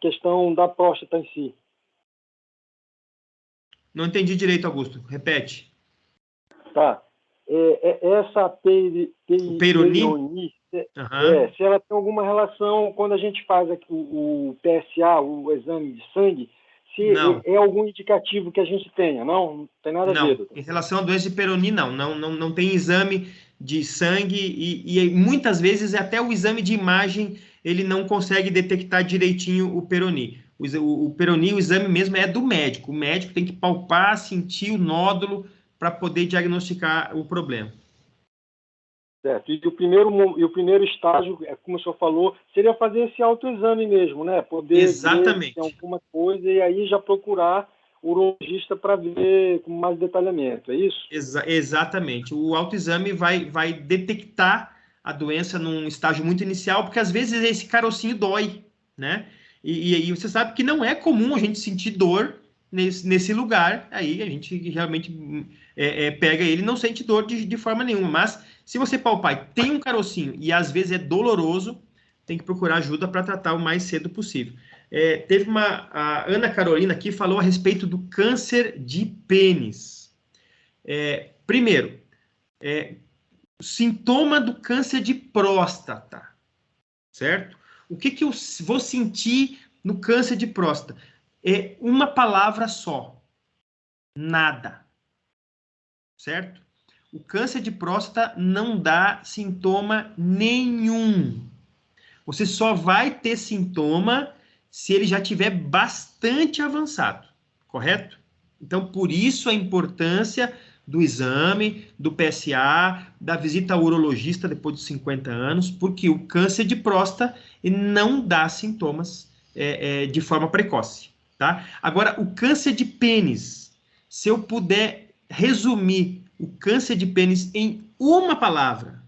questão da próstata em si. Não entendi direito, Augusto. Repete. Tá. Essa peironi, se ela tem alguma relação quando a gente faz aqui o PSA, o exame de sangue, se é algum indicativo que a gente tenha, não tem nada a ver. Doutor. Em relação à doença de Peyronie, não tem exame de sangue e muitas vezes até o exame de imagem ele não consegue detectar direitinho o Peyronie. O Peyronie, o exame mesmo é do médico. O médico tem que palpar, sentir o nódulo para poder diagnosticar o problema. Certo. E o primeiro estágio, como o senhor falou, seria fazer esse autoexame mesmo, né? Poder Exatamente. ver se tem alguma coisa e aí já procurar o urologista para ver com mais detalhamento, é isso? Exatamente. O autoexame vai detectar a doença num estágio muito inicial, porque às vezes esse carocinho dói, né? E você sabe que não é comum a gente sentir dor nesse lugar, aí a gente realmente pega ele e não sente dor de forma nenhuma, mas se você palpar e tem um carocinho e às vezes é doloroso, tem que procurar ajuda para tratar o mais cedo possível. Teve a Ana Carolina aqui falou a respeito do câncer de pênis. Primeiro, sintoma do câncer de próstata, certo? O que eu vou sentir no câncer de próstata? É uma palavra só. Nada. Certo? O câncer de próstata não dá sintoma nenhum. Você só vai ter sintoma se ele já tiver bastante avançado. Correto? Então, por isso a importância do exame, do PSA, da visita ao urologista depois dos 50 anos, porque o câncer de próstata não dá sintomas de forma precoce. Tá? Agora, o câncer de pênis, se eu puder resumir o câncer de pênis em uma palavra,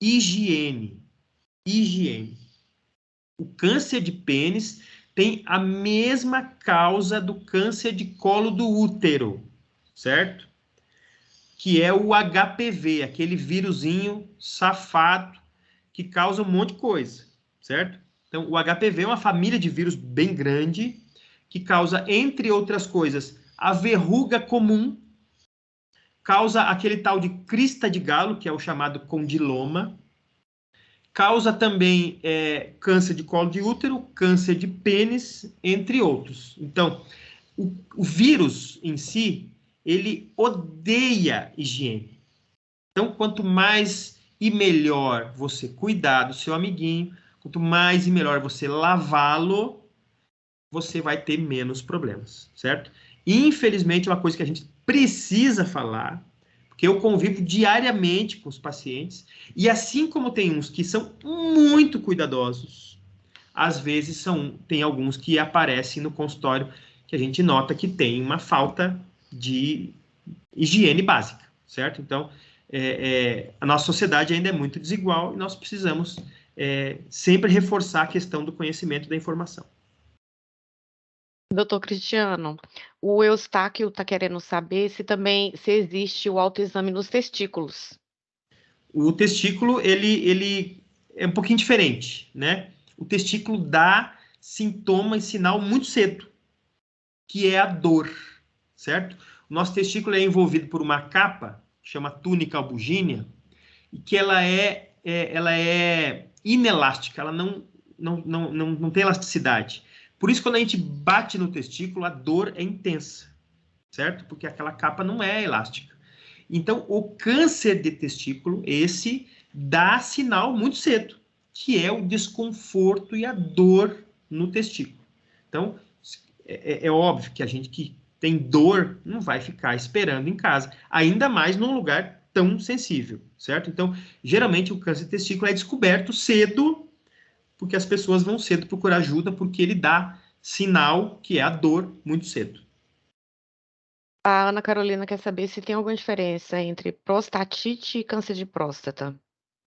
higiene. Higiene. O câncer de pênis tem a mesma causa do câncer de colo do útero, certo? Que é o HPV, aquele vírusinho safado que causa um monte de coisa, certo? Então, o HPV é uma família de vírus bem grande que causa, entre outras coisas, a verruga comum, causa aquele tal de crista de galo, que é o chamado condiloma, causa também câncer de colo de útero, câncer de pênis, entre outros. Então, o vírus em si, ele odeia higiene. Então, quanto mais e melhor você cuidar do seu amiguinho, quanto mais e melhor você lavá-lo, você vai ter menos problemas, certo? Infelizmente, é uma coisa que a gente precisa falar, porque eu convivo diariamente com os pacientes, e assim como tem uns que são muito cuidadosos, às vezes tem alguns que aparecem no consultório que a gente nota que tem uma falta de higiene básica, certo? Então, a nossa sociedade ainda é muito desigual e nós precisamos sempre reforçar a questão do conhecimento da informação. Doutor Cristiano, o Eustáquio está querendo saber se existe o autoexame nos testículos. O testículo, ele é um pouquinho diferente, né? O testículo dá sintoma e sinal muito cedo, que é a dor, certo? O nosso testículo é envolvido por uma capa, que chama túnica albugínea, e que ela é inelástica, ela não tem elasticidade. Por isso, quando a gente bate no testículo, a dor é intensa, certo? Porque aquela capa não é elástica. Então, o câncer de testículo, esse, dá sinal muito cedo, que é o desconforto e a dor no testículo. Então, é óbvio que a gente que tem dor não vai ficar esperando em casa, ainda mais num lugar tão sensível, certo? Então, geralmente, o câncer de testículo é descoberto cedo, porque as pessoas vão cedo procurar ajuda, porque ele dá sinal, que é a dor, muito cedo. A Ana Carolina quer saber se tem alguma diferença entre prostatite e câncer de próstata.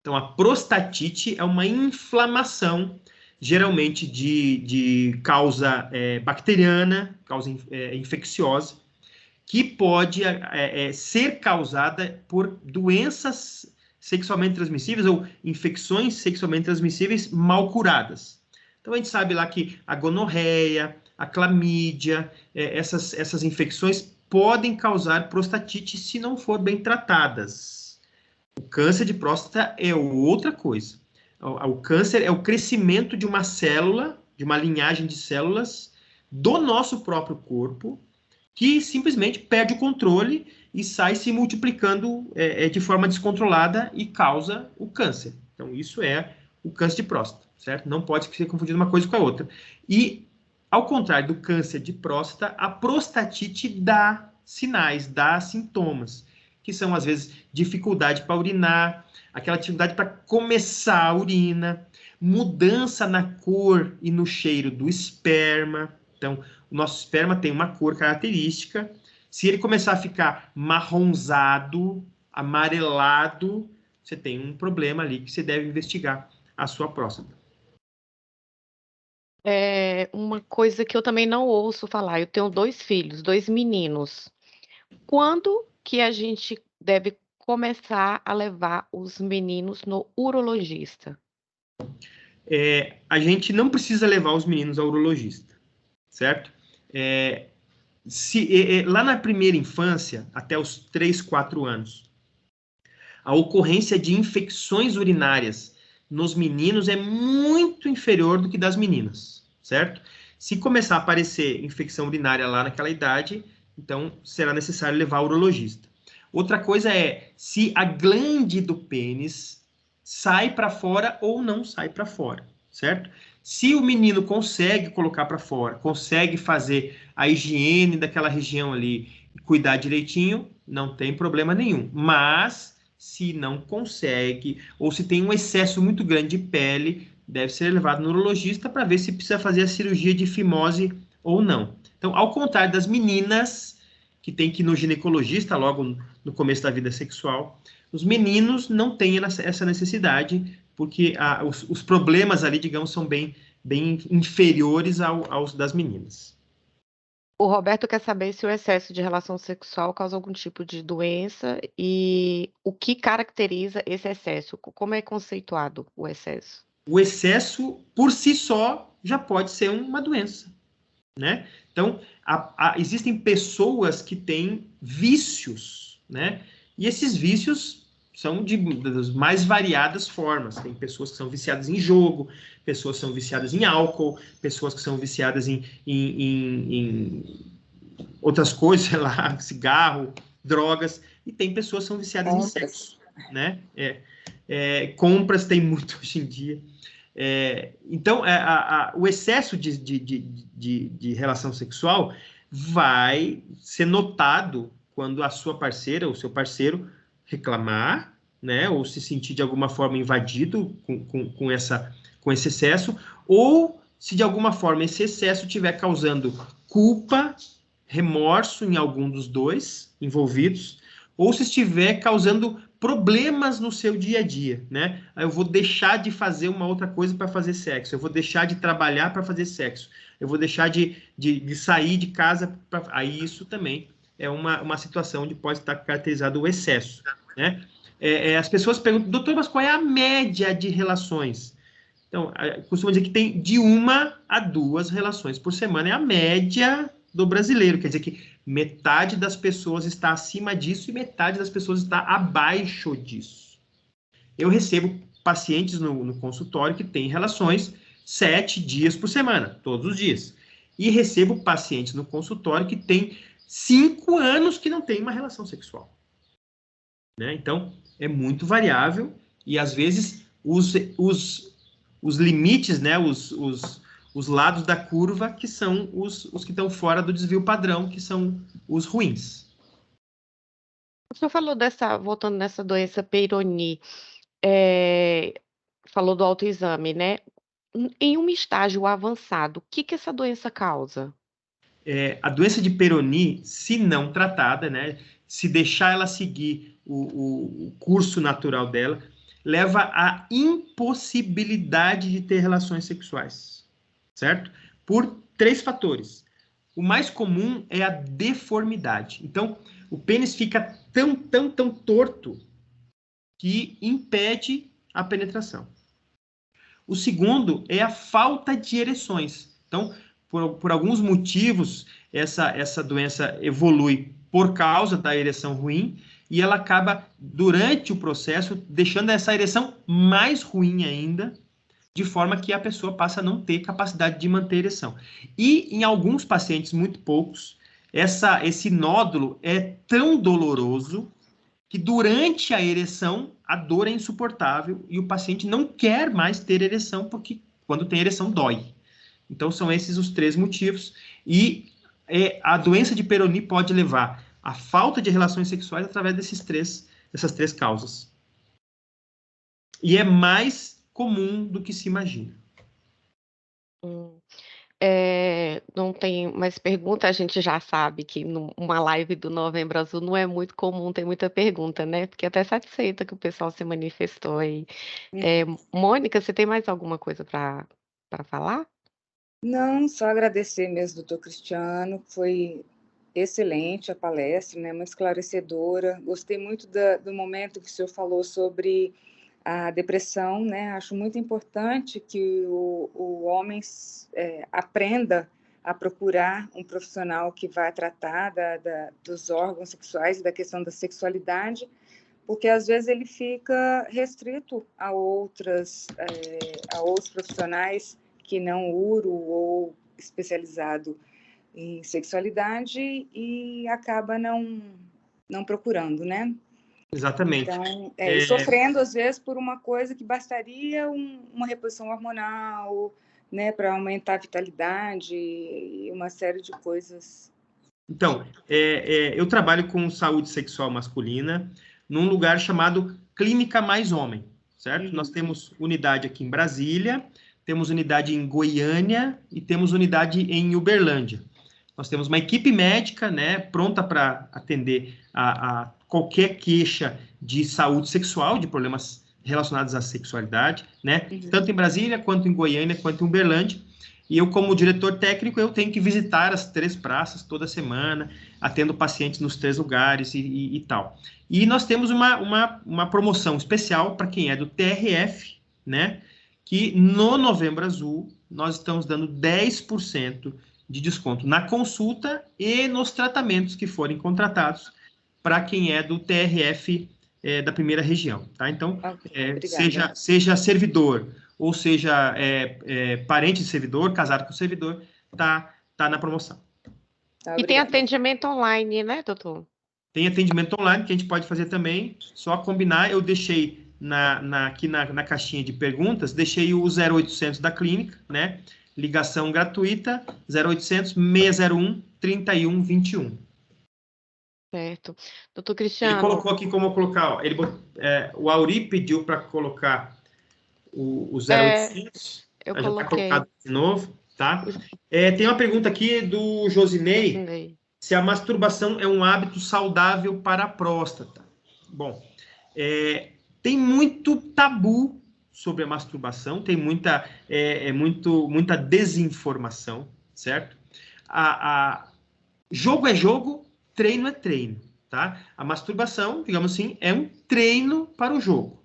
Então, a prostatite é uma inflamação, geralmente de causa bacteriana, causa infecciosa, que pode ser causada por doenças sexualmente transmissíveis ou infecções sexualmente transmissíveis mal curadas. Então, a gente sabe lá que a gonorreia, a clamídia, essas infecções podem causar prostatite se não for bem tratadas. O câncer de próstata é outra coisa. O câncer é o crescimento de uma célula, de uma linhagem de células do nosso próprio corpo, que simplesmente perde o controle e sai se multiplicando de forma descontrolada e causa o câncer. Então, isso é o câncer de próstata, certo? Não pode ser confundido uma coisa com a outra. E, ao contrário do câncer de próstata, a prostatite dá sinais, dá sintomas, que são, às vezes, dificuldade para urinar, aquela dificuldade para começar a urina, mudança na cor e no cheiro do esperma. Então, o nosso esperma tem uma cor característica. Se ele começar a ficar marronzado, amarelado, você tem um problema ali que você deve investigar a sua próstata. Uma coisa que eu também não ouço falar, eu tenho 2 filhos, 2 meninos. Quando que a gente deve começar a levar os meninos no urologista? A gente não precisa levar os meninos ao urologista, certo? Lá na primeira infância, até os 3, 4 anos, a ocorrência de infecções urinárias nos meninos é muito inferior do que das meninas, certo? Se começar a aparecer infecção urinária lá naquela idade, então será necessário levar ao urologista. Outra coisa é se a glande do pênis sai para fora ou não sai para fora, certo? Se o menino consegue colocar para fora, consegue fazer a higiene daquela região ali, cuidar direitinho, não tem problema nenhum. Mas, se não consegue, ou se tem um excesso muito grande de pele, deve ser levado no urologista para ver se precisa fazer a cirurgia de fimose ou não. Então, ao contrário das meninas, que tem que ir no ginecologista logo no começo da vida sexual, os meninos não têm essa necessidade, porque os problemas ali, digamos, são bem inferiores aos das meninas. O Roberto quer saber se o excesso de relação sexual causa algum tipo de doença e o que caracteriza esse excesso. Como é conceituado o excesso? O excesso, por si só, já pode ser uma doença, né? Então, existem pessoas que têm vícios, né? E esses vícios são das mais variadas formas. Tem pessoas que são viciadas em jogo, pessoas que são viciadas em álcool, pessoas que são viciadas em outras coisas, sei lá, cigarro, drogas, e tem pessoas que são viciadas em sexo, né? Compras tem muito hoje em dia. Então, o excesso de relação sexual vai ser notado quando a sua parceira ou seu parceiro reclamar, né, ou se sentir de alguma forma invadido com esse excesso, ou se de alguma forma esse excesso estiver causando culpa, remorso em algum dos dois envolvidos, ou se estiver causando problemas no seu dia a dia, né? Eu vou deixar de fazer uma outra coisa para fazer sexo, eu vou deixar de trabalhar para fazer sexo, eu vou deixar de sair de casa, aí isso também é uma situação onde pode estar caracterizado o excesso, né? As pessoas perguntam, doutor, mas qual é a média de relações? Então, costumo dizer que tem de 1 a 2 relações por semana, é a média do brasileiro, quer dizer que metade das pessoas está acima disso e metade das pessoas está abaixo disso. Eu recebo pacientes no consultório que têm relações 7 dias por semana, todos os dias. E recebo pacientes no consultório que têm 5 anos que não têm uma relação sexual. Né? Então, é muito variável e, às vezes, os limites, né, os lados da curva, que são os que estão fora do desvio padrão, que são os ruins. O senhor falou voltando nessa doença Peyronie, falou do autoexame, né? Em um estágio avançado, o que essa doença causa? A doença de Peyronie, se não tratada, né, se deixar ela seguir o curso natural dela, leva à impossibilidade de ter relações sexuais, certo? Por 3 fatores. O mais comum é a deformidade. Então, o pênis fica tão torto que impede a penetração. O segundo é a falta de ereções. Então, por alguns motivos, essa doença evolui por causa da ereção ruim e ela acaba, durante o processo, deixando essa ereção mais ruim ainda, de forma que a pessoa passa a não ter capacidade de manter a ereção. E, em alguns pacientes, muito poucos, esse nódulo é tão doloroso que, durante a ereção, a dor é insuportável e o paciente não quer mais ter ereção, porque quando tem ereção, dói. Então, são esses os 3 motivos. E a doença de Peyronie pode levar à falta de relações sexuais através dessas 3 causas. E é mais comum do que se imagina. Não tem mais pergunta, a gente já sabe que numa live do Novembro Azul não é muito comum ter muita pergunta, né? Fiquei até satisfeita que o pessoal se manifestou aí. Mônica, você tem mais alguma coisa para falar? Não, só agradecer mesmo, doutor Cristiano, foi excelente a palestra, né? Muito esclarecedora. Gostei muito do momento que o senhor falou sobre a depressão, né? Acho muito importante que o homem aprenda a procurar um profissional que vai tratar dos órgãos sexuais, da questão da sexualidade, porque às vezes ele fica restrito a outros profissionais que não uro ou especializado em sexualidade e acaba não procurando, né? Exatamente. Então, e sofrendo, às vezes, por uma coisa que bastaria uma reposição hormonal, né, para aumentar a vitalidade e uma série de coisas. Então, eu trabalho com saúde sexual masculina num lugar chamado Clínica Mais Homem, certo? Nós temos unidade aqui em Brasília, temos unidade em Goiânia e temos unidade em Uberlândia. Nós temos uma equipe médica, né, pronta para atender a qualquer queixa de saúde sexual, de problemas relacionados à sexualidade, né, tanto em Brasília, quanto em Goiânia, quanto em Uberlândia. E eu, como diretor técnico, eu tenho que visitar as 3 praças toda semana, atendo pacientes nos 3 lugares e tal. E nós temos uma promoção especial para quem é do TRF, né, que no Novembro Azul nós estamos dando 10% de desconto na consulta e nos tratamentos que forem contratados para quem é do TRF da primeira região, tá? Então, seja servidor ou seja parente de servidor, casado com servidor, tá na promoção. E tem atendimento online, né, doutor? Tem atendimento online que a gente pode fazer também, só combinar. Eu deixei aqui na caixinha de perguntas, deixei o 0800 da clínica, né? Ligação gratuita, 0800 601 3121. Certo. Doutor Cristiano... Ele colocou aqui como colocar, ó, o Auri pediu para colocar o 0800. Eu já coloquei. Está colocado de novo, tá? Tem uma pergunta aqui do Josinei. Se a masturbação é um hábito saudável para a próstata. Bom, tem muito tabu sobre a masturbação, tem muita desinformação, certo? Jogo é jogo, treino é treino, tá? A masturbação, digamos assim, é um treino para o jogo.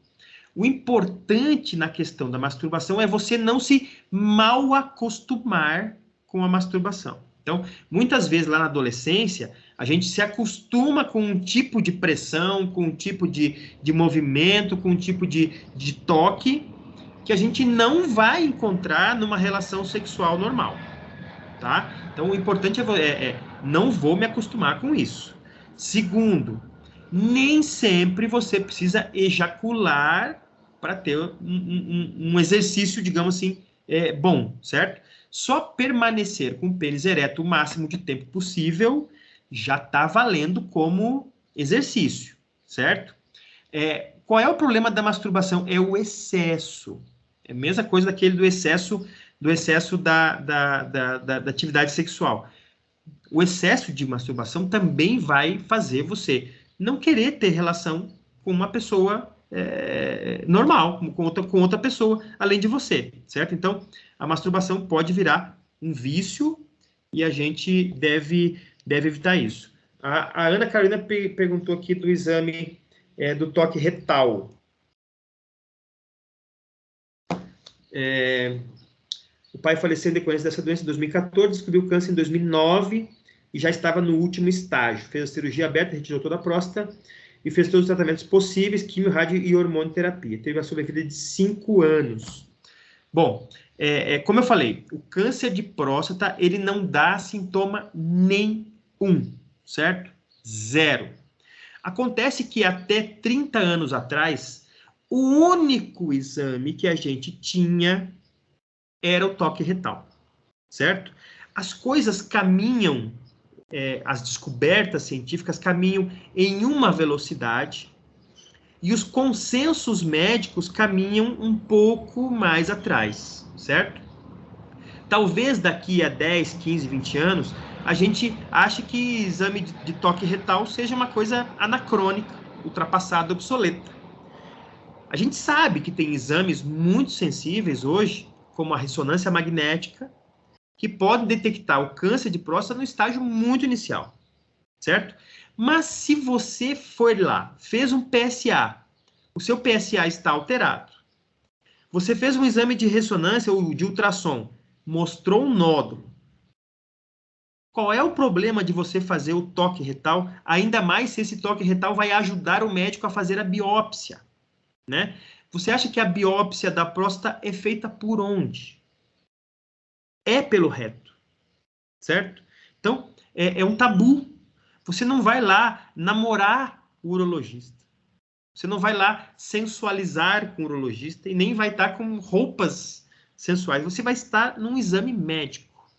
O importante na questão da masturbação é você não se mal acostumar com a masturbação. Então, muitas vezes lá na adolescência, a gente se acostuma com um tipo de pressão, com um tipo de movimento, com um tipo de toque, que a gente não vai encontrar numa relação sexual normal, tá? Então, o importante é não vou me acostumar com isso. Segundo, nem sempre você precisa ejacular para ter um exercício, digamos assim, bom, certo? Só permanecer com o pênis ereto o máximo de tempo possível já está valendo como exercício, certo? Qual é o problema da masturbação? É o excesso. É a mesma coisa daquele do excesso da atividade sexual. O excesso de masturbação também vai fazer você não querer ter relação com uma pessoa normal, com outra pessoa, além de você, certo? Então, a masturbação pode virar um vício e a gente deve evitar isso. A Ana Carolina perguntou aqui do exame do toque retal. O pai faleceu em decorrência dessa doença em 2014, descobriu câncer em 2009 e já estava no último estágio. Fez a cirurgia aberta, retirou toda a próstata e fez todos os tratamentos possíveis, quimio, rádio e hormonioterapia. Teve uma sobrevida de 5 anos. Bom, como eu falei, o câncer de próstata, ele não dá sintoma nenhum, certo? Zero. Acontece que até 30 anos atrás, o único exame que a gente tinha era o toque retal, certo? As coisas caminham, as descobertas científicas caminham em uma velocidade e os consensos médicos caminham um pouco mais atrás, certo? Talvez daqui a 10, 15, 20 anos, a gente ache que exame de toque retal seja uma coisa anacrônica, ultrapassada, obsoleta. A gente sabe que tem exames muito sensíveis hoje, como a ressonância magnética, que podem detectar o câncer de próstata no estágio muito inicial, certo? Mas se você for lá, fez um PSA, o seu PSA está alterado, você fez um exame de ressonância ou de ultrassom, mostrou um nódulo, qual é o problema de você fazer o toque retal, ainda mais se esse toque retal vai ajudar o médico a fazer a biópsia, né? Você acha que a biópsia da próstata é feita por onde? É pelo reto, certo? Então, é um tabu. Você não vai lá namorar o urologista. Você não vai lá sensualizar com o urologista e nem vai estar com roupas sensuais. Você vai estar num exame médico.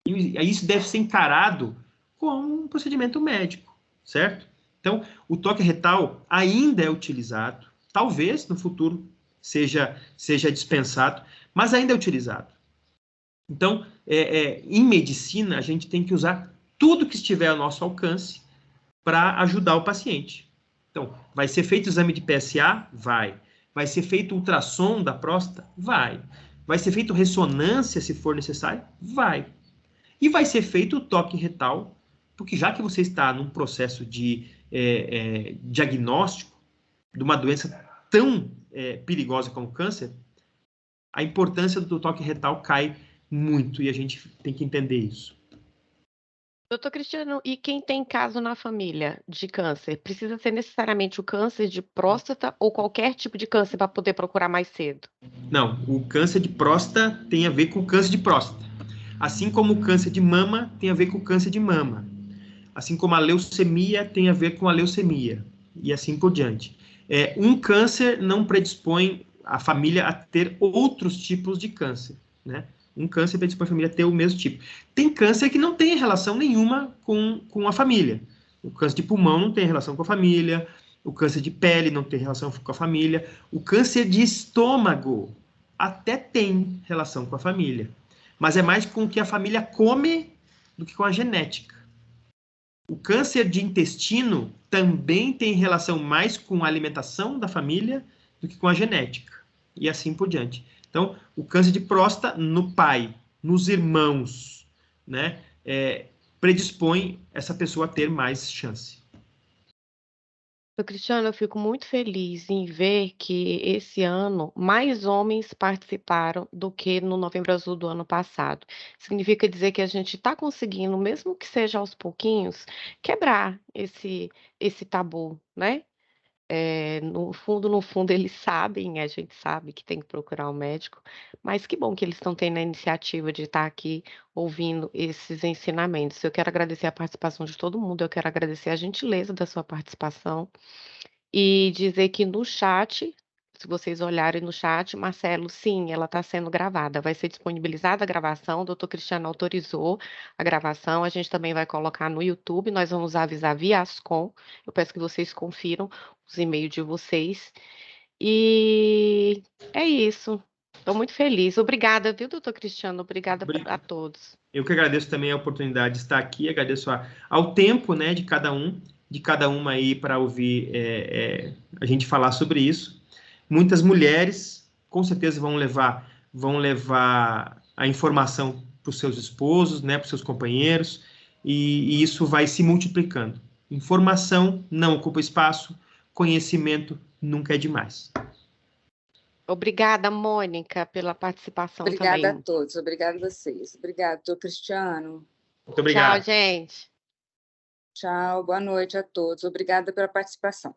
E isso deve ser encarado como um procedimento médico, certo? Então, o toque retal ainda é utilizado. Talvez no futuro seja dispensado, mas ainda é utilizado. Então, em medicina, a gente tem que usar tudo que estiver ao nosso alcance para ajudar o paciente. Então, vai ser feito o exame de PSA? Vai. Vai ser feito ultrassom da próstata? Vai. Vai ser feito ressonância, se for necessário? Vai. E vai ser feito o toque retal, porque já que você está num processo de diagnóstico de uma doença tão perigosa como o câncer, a importância do toque retal cai muito e a gente tem que entender isso. Doutor Cristiano, e quem tem caso na família de câncer, precisa ser necessariamente o câncer de próstata ou qualquer tipo de câncer para poder procurar mais cedo? Não, o câncer de próstata tem a ver com o câncer de próstata. Assim como o câncer de mama tem a ver com o câncer de mama. Assim como a leucemia tem a ver com a leucemia. E assim por diante. Um câncer não predispõe a família a ter outros tipos de câncer, né? Um câncer predispõe a família a ter o mesmo tipo. Tem câncer que não tem relação nenhuma com a família. O câncer de pulmão não tem relação com a família, o câncer de pele não tem relação com a família, o câncer de estômago até tem relação com a família, mas é mais com o que a família come do que com a genética. O câncer de intestino também tem relação mais com a alimentação da família do que com a genética, e assim por diante. Então, o câncer de próstata no pai, nos irmãos, né, predispõe essa pessoa a ter mais chance. Cristiano, eu fico muito feliz em ver que esse ano mais homens participaram do que no Novembro Azul do ano passado. Significa dizer que a gente está conseguindo, mesmo que seja aos pouquinhos, quebrar esse tabu, né? No fundo, eles sabem, a gente sabe que tem que procurar um médico, mas que bom que eles estão tendo a iniciativa de estar aqui ouvindo esses ensinamentos. Eu quero agradecer a participação de todo mundo, eu quero agradecer a gentileza da sua participação e dizer que no chat, se vocês olharem no chat, Marcelo, sim, ela está sendo gravada, vai ser disponibilizada a gravação, o doutor Cristiano autorizou a gravação, a gente também vai colocar no YouTube, nós vamos avisar via Ascom, eu peço que vocês confiram os e-mails de vocês, e é isso, estou muito feliz, obrigada, viu, doutor Cristiano, obrigada a todos. Eu que agradeço também a oportunidade de estar aqui, agradeço ao tempo, né, de cada uma aí para ouvir a gente falar sobre isso. Muitas mulheres, com certeza, vão levar a informação para os seus esposos, né, para os seus companheiros, e isso vai se multiplicando. Informação não ocupa espaço, conhecimento nunca é demais. Obrigada, Mônica, pela participação também. Obrigada a todos, obrigada a vocês. Obrigada, doutor Cristiano. Muito obrigado. Tchau, gente. Tchau, boa noite a todos. Obrigada pela participação.